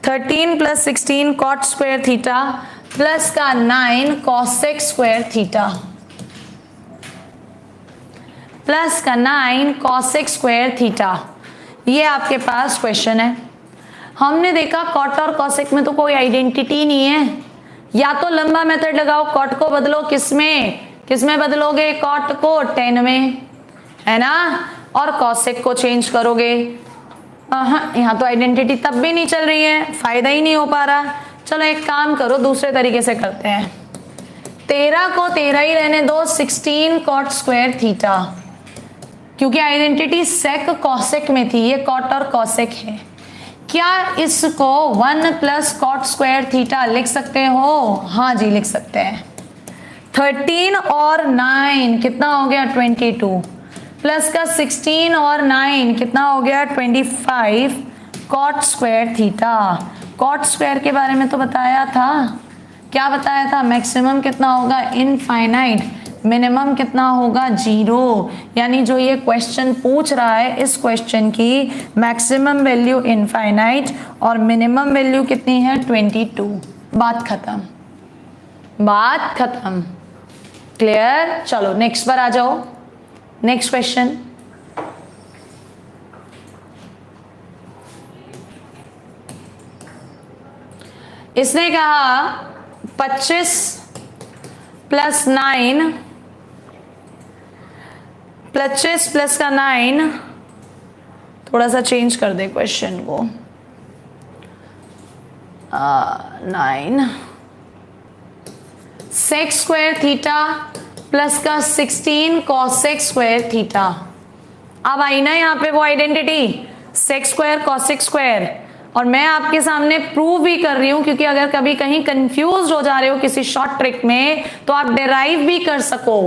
13 plus 16 cot square theta plus का 9 कॉसेक स्क्वायर थीटा, प्लस का 9 कॉसेक स्क्वायर थीटा। ये आपके पास क्वेश्चन है। हमने देखा कॉट और कॉसेक में तो कोई आइडेंटिटी नहीं है, या तो लंबा मेथड लगाओ, कॉट को बदलो किसमें बदलोगे, कॉट को 10 में, है ना, और कॉसेक को चेंज करोगे। यहाँ तो आइडेंटिटी तब भी नहीं चल रही है, फायदा ही नहीं हो पा रहा। चलो एक काम करो, दूसरे तरीके से करते हैं। 13 को 13 ही रहने दो, 16 कॉट स्क्वायर थीटा, क्योंकि आइडेंटिटी सेक कॉसेक में थी, ये कॉट और कॉसेक है। क्या इसको 1 प्लस कॉट स्क्वायर थीटा लिख सकते हो? हाँ जी लिख सकते हैं। 13 और 9 कितना हो गया 22, प्लस का 16 और 9 कितना हो गया 25 cot square theta. Cot square के बारे में तो बताया था, क्या बताया था, मैक्सिमम कितना होगा इनफाइनाइट, मिनिमम कितना होगा 0, यानी जो ये क्वेश्चन पूछ रहा है इस क्वेश्चन की मैक्सिमम वैल्यू इनफाइनाइट और मिनिमम वैल्यू कितनी है 22। बात खत्म, बात खत्म। क्लियर? चलो नेक्स्ट पर आ जाओ। नेक्स्ट क्वेश्चन, इसने कहा 25 प्लस 9, 25 प्लस का 9, थोड़ा सा चेंज कर दे क्वेश्चन को, 9 सेक स्क्वायर थीटा प्लस का 16 कॉसेक स्क्वायर थीटा। अब आई ना यहाँ पे वो identity sec square cosec square, और मैं आपके सामने प्रूव भी कर रही हूं, क्योंकि अगर कभी कहीं कंफ्यूज हो जा रहे हो किसी शॉर्ट ट्रिक में तो आप डिराइव भी कर सको।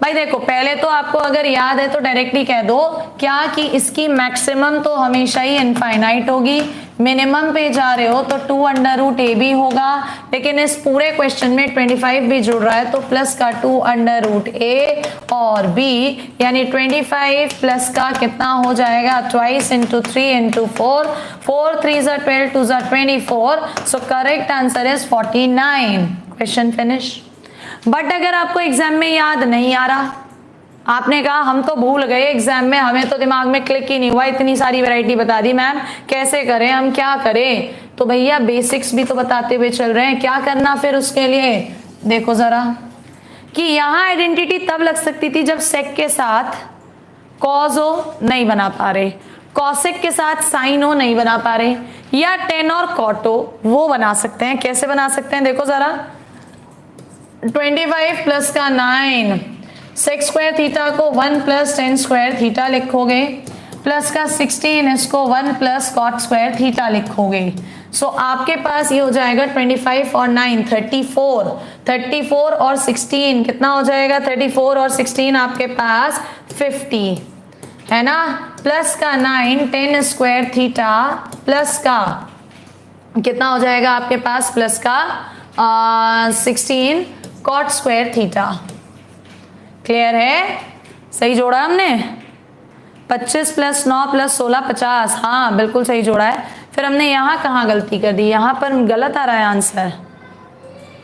भाई देखो, पहले तो आपको अगर याद है तो डायरेक्टली कह दो क्या कि इसकी मैक्सिमम तो हमेशा ही इनफाइनाइट होगी, मिनिमम पे जा रहे हो तो 2√ab होगा, लेकिन इस पूरे क्वेश्चन में 25 भी जुड़ रहा है तो प्लस का 2√a और b, यानी 25 प्लस का कितना हो जाएगा 2 into 3 into 4, 4 3s are 12, 2s are 24, so correct answer is 49। Question finish. But अगर आपको एग्जाम में याद नहीं आ रहा, आपने कहा हम तो भूल गए एग्जाम में, हमें तो दिमाग में क्लिक ही नहीं हुआ, इतनी सारी वैरायटी बता दी मैम, कैसे करें, हम क्या करें, तो भैया बेसिक्स भी तो बताते हुए चल रहे हैं। क्या करना फिर उसके लिए, देखो जरा कि यहाँ आइडेंटिटी तब लग सकती थी जब सेक के साथ कॉज हो, नहीं बना पा रहे, कॉसेक के साथ साइन हो, नहीं बना पा रहे, या टेन और कॉट हो, वो बना सकते हैं। कैसे बना सकते हैं देखो जरा, 25 प्लस का 9 सेक स्क्वायर थीटा को 1 प्लस टेन स्क्वायर थीटा लिखोगे, प्लस का 16 इसको 1 प्लस कॉट स्क्वायर थीटा लिखोगे। सो आपके पास ये हो जाएगा 25 और 9 34, 34 और 16 कितना हो जाएगा, 34 और 16 आपके पास 50 है ना, प्लस का 9 10 स्क्वायर थीटा प्लस का कितना हो जाएगा आपके पास, प्लस का 16 कॉट स्क्वायर थीटा। क्लियर है? सही जोड़ा हमने, 25 प्लस 9 प्लस 16 50, हाँ बिल्कुल सही जोड़ा है। फिर हमने यहाँ कहाँ गलती कर दी, यहाँ पर गलत आ रहा है आंसर,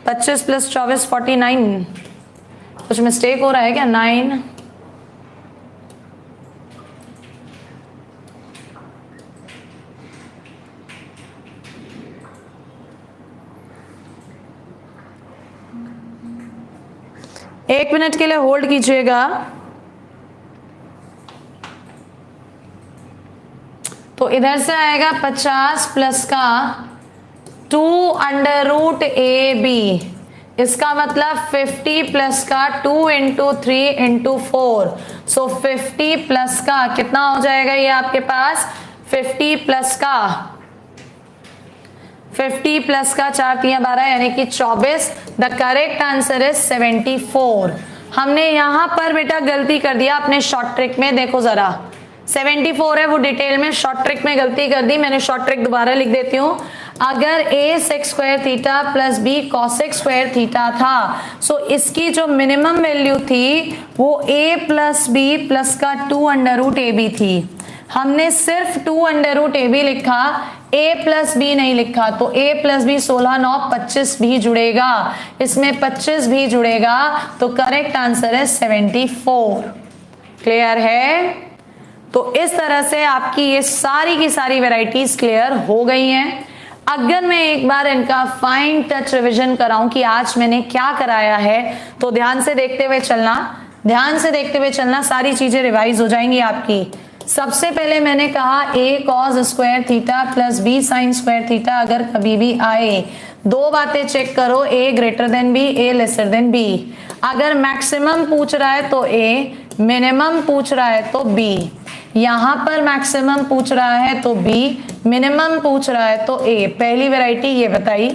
25 प्लस 24 49, कुछ मिस्टेक हो रहा है क्या, 9 एक मिनट के लिए होल्ड कीजिएगा। तो इधर से आएगा 50 प्लस का 2√ab, इसका मतलब 50 प्लस का 2 into 3 into 4, सो 50 प्लस का कितना हो जाएगा ये आपके पास, 50 प्लस का 50 प्लस का 4 3 12 यानी कि 24। The correct answer is 74। हमने यहाँ पर बेटा गलती कर दिया अपने शॉर्ट ट्रिक में, देखो जरा 74 है, वो डिटेल में शॉर्ट ट्रिक में गलती कर दी मैंने, शॉर्ट ट्रिक दोबारा लिख देती हूँ। अगर a sec square theta plus b cosec square theta था, सो इसकी जो मिनिमम वैल्यू थी वो a प्लस b प्लस का 2√ab थी। हमने सिर्फ 2√ab लिखा, a प्लस बी नहीं लिखा, तो a प्लस बी 16 9 25 भी जुड़ेगा, इसमें 25 भी जुड़ेगा, तो करेक्ट आंसर है 74। क्लियर है? तो इस तरह से आपकी ये सारी की सारी वैरायटीज क्लियर हो गई हैं। अगर मैं एक बार इनका फाइन टच रिवीजन कराऊं कि आज मैंने क्या कराया है, तो ध्यान से देखते हुए चलना, ध्यान से देखते हुए चलना, सारी चीजें रिवाइज हो जाएंगी आपकी। सबसे पहले मैंने कहा a cos square theta plus b sign square theta अगर कभी भी आए, दो बातें चेक करो, a greater than b, a lesser than b। अगर मैक्सिमम पूछ रहा है तो a, मिनिमम पूछ रहा है तो b। यहाँ पर मैक्सिमम पूछ रहा है तो b, मिनिमम पूछ रहा है तो a। पहली वैरायटी ये बताई।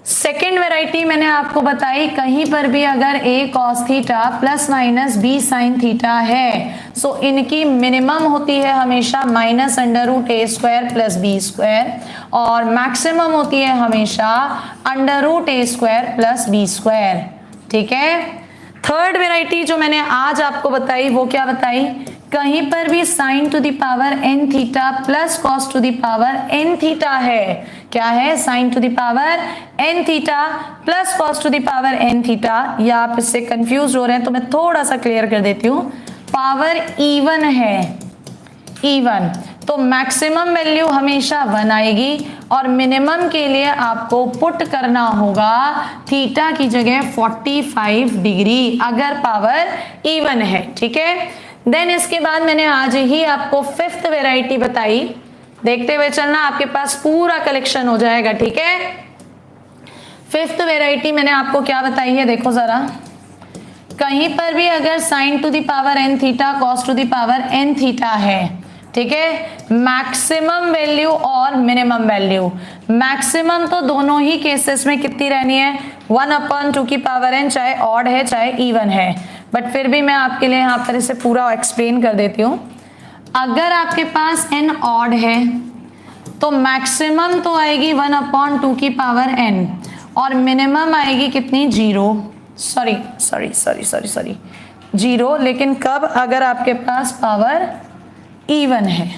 सेकेंड वैरायटी मैंने आपको बताई, कहीं पर भी अगर a cos theta plus minus b sine theta है, सो इनकी मिनिमम होती है हमेशा -√a square plus b square, और मैक्सिमम होती है हमेशा √a square plus b square. ठीक है। थर्ड वेराइटी जो मैंने आज आपको बताई वो क्या बताई, कहीं पर भी sine to the power n theta plus cos to the power n theta है, क्या है, sine to the power n theta plus cos to the power n theta, या आप इससे कंफ्यूज हो रहे हैं तो मैं थोड़ा सा क्लियर कर देती हूँ, पावर इवन है, इवन, तो मैक्सिमम वैल्यू हमेशा 1 आएगी और मिनिमम के लिए आपको पुट करना होगा थीटा की जगह 45 डिग्री अगर पावर इवन है, ठीक है। देन इसके बाद मैंने आज ही आपको फिफ्थ वेराइटी बताई, देखते हुए चलना, आपके पास पूरा कलेक्शन हो जाएगा, ठीक है। फिफ्थ वेराइटी मैंने आपको क्या बताई है, देखो जरा, कहीं पर भी अगर sign to the power n theta cos to the power n theta है, ठीक है, मैक्सिमम वैल्यू और मिनिमम वैल्यू, मैक्सिमम तो दोनों ही केसेस में कितनी रहनी है, 1/2 की पावर n, चाहे ऑड है चाहे इवन है, बट फिर भी मैं आपके लिए यहाँ पर इसे पूरा एक्सप्लेन कर देती हूँ। अगर आपके पास n ऑड है तो मैक्सिमम तो आएगी 1/2 की पावर n और मिनिमम आएगी कितनी, 0, सॉरी 0, लेकिन कब, अगर आपके पास पावर इवन है।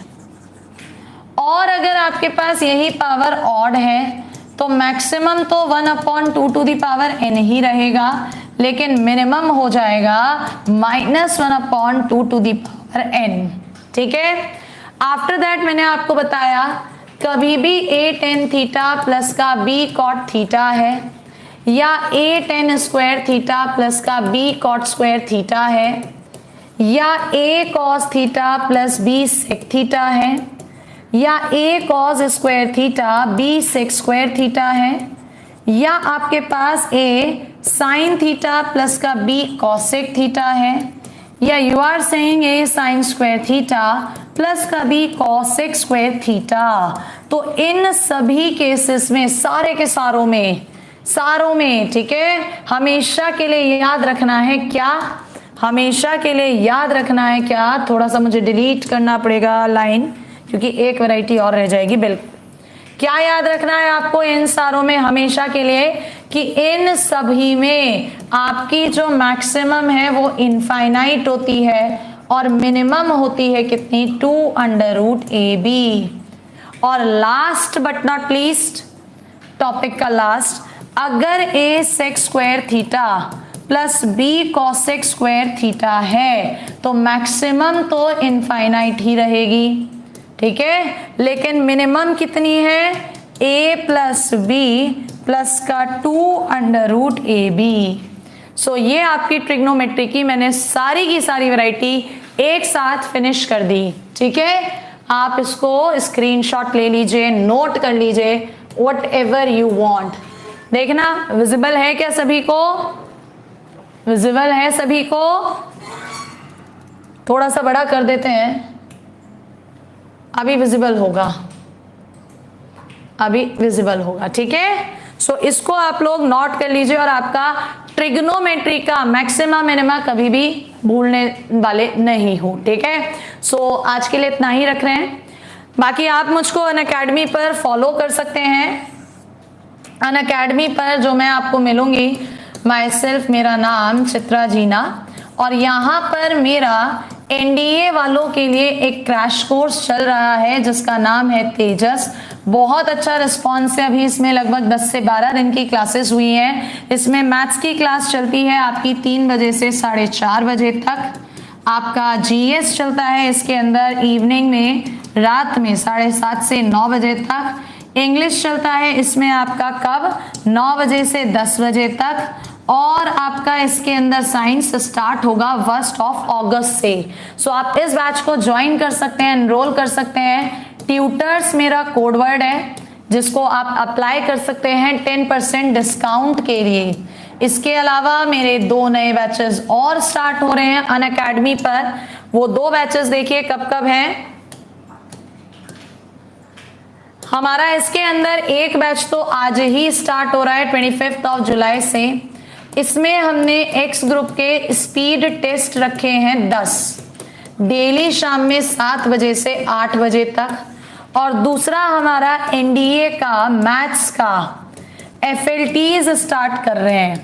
और अगर आपके पास यही पावर ऑड है तो मैक्सिमम तो 1/2 टू द पावर n ही रहेगा, लेकिन मिनिमम हो जाएगा -1/2 टू द पावर n, ठीक है। आफ्टर दैट मैंने आपको बताया कभी भी a tan थीटा प्लस का b cot थीटा है, या a tan square theta plus का b cot स्क्वायर थीटा है, या a cos theta plus b sec theta है, या a cos square theta b sec square theta है, या आपके पास a sin थीटा प्लस का b cosec थीटा है, या you are saying a sin square theta plus का b cosec स्क्वायर थीटा। तो इन सभी केसेस में, सारे के सारों में, ठीक है, हमेशा के लिए याद रखना है क्या, हमेशा के लिए याद रखना है क्या, थोड़ा सा मुझे डिलीट करना पड़ेगा लाइन क्योंकि एक वैरायटी और रह जाएगी, बिल्कुल। क्या याद रखना है आपको इन सारों में हमेशा के लिए, कि इन सभी में आपकी जो मैक्सिमम है वो इनफाइनाइट होती है और मिनिमम होती है कितनी, 2√AB। और last but not least, topic का लास्ट, अगर a sec square theta plus b cosec square theta है तो मैक्सिमम तो इनफाइनाइट ही रहेगी, ठीक है, लेकिन मिनिमम कितनी है, a प्लस b प्लस का 2√AB। सो ये आपकी ट्रिग्नोमेट्री की मैंने सारी की सारी वैरायटी एक साथ फिनिश कर दी, ठीक है। आप इसको स्क्रीनशॉट ले लीजिए, नोट कर लीजिए, वट एवर यू वॉन्ट। देखना विजिबल है क्या सभी को, विजिबल है सभी को, थोड़ा सा बड़ा कर देते हैं, अभी विजिबल होगा, अभी विजिबल होगा, ठीक है। सो इसको आप लोग नोट कर लीजिए और आपका ट्रिग्नोमेट्री का मैक्सिमा मिनिमा कभी भी भूलने वाले नहीं हो, ठीक है। सो आज के लिए इतना ही रख रहे हैं, बाकी आप मुझको अनअकैडमी पर फॉलो कर सकते हैं। अनअकैडमी पर जो मैं आपको मिलूंगी, माई सेल्फ, मेरा नाम चित्रा जीना, और यहाँ पर मेरा एनडीए वालों के लिए एक क्रैश कोर्स चल रहा है जिसका नाम है तेजस। बहुत अच्छा रिस्पॉन्स है, अभी इसमें लगभग 10 से 12 दिन की क्लासेस हुई हैं। इसमें मैथ्स की क्लास चलती है आपकी 3 बजे से 4:30 बजे तक, आपका जीएस चलता है इसके अंदर इवनिंग में, रात में 7:30 से 9 बजे तक, इंग्लिश चलता है इसमें आपका कब, 9 बजे से 10 बजे तक, और आपका इसके अंदर साइंस स्टार्ट होगा 1 अगस्त से। सो आप इस बैच को ज्वाइन कर सकते हैं, एनरोल कर सकते हैं। ट्यूटर्स मेरा कोड वर्ड है जिसको आप अप्लाई कर सकते हैं 10% डिस्काउंट के लिए। इसके अलावा मेरे 2 नए बैचेस और स्टार्ट हो रहे हैं अनअकैडमी पर। वो 2 बैचेस देखिए कब कब हैं हमारा। इसके अंदर एक बैच तो आज ही स्टार्ट हो रहा है 25 जुलाई से। इसमें हमने एक्स ग्रुप के स्पीड टेस्ट रखे हैं 10, डेली शाम में 7 बजे से 8 बजे तक। और दूसरा हमारा एनडीए का मैथ्स का एफएलटीज स्टार्ट कर रहे हैं।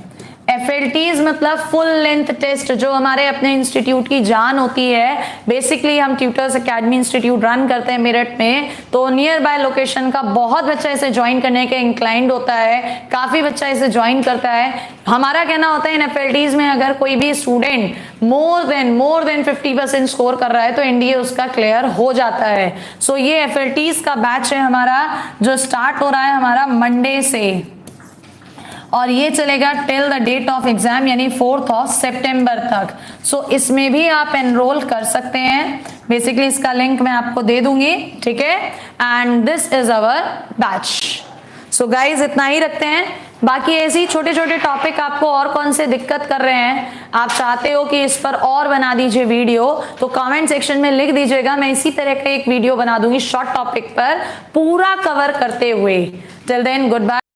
FLTs मतलब फुल लेंथ टेस्ट, जो हमारे अपने इंस्टीट्यूट की जान होती है। बेसिकली हम ट्यूटर्स एकेडमी इंस्टीट्यूट रन करते हैं मेरठ में, तो नियर बाय लोकेशन का बहुत बच्चा इसे ज्वाइन करने के इंक्लाइंड होता है, काफी बच्चा इसे ज्वाइन करता है। हमारा कहना होता है इन FLTs में अगर कोई भी स्टूडेंट मोर देन 50% स्कोर कर रहा है तो NDA उसका क्लियर हो जाता है। सो ये FLTs का बैच है हमारा, जो स्टार्ट हो रहा है हमारा मंडे से, और ये चलेगा till the date of exam यानी 4 सितंबर तक। सो इसमें भी आप एनरोल कर सकते हैं। बेसिकली इसका लिंक मैं आपको दे दूंगी, ठीक है। And this is our batch. So guys इतना ही रखते हैं। बाकी ऐसे ही छोटे छोटे टॉपिक आपको और कौन से दिक्कत कर रहे हैं, आप चाहते हो कि इस पर और बना दीजिए वीडियो, तो कमेंट सेक्शन में लिख दीजिएगा। मैं इसी तरह का एक वीडियो बना दूंगी शॉर्ट टॉपिक पर पूरा कवर करते हुए। Till then good bye.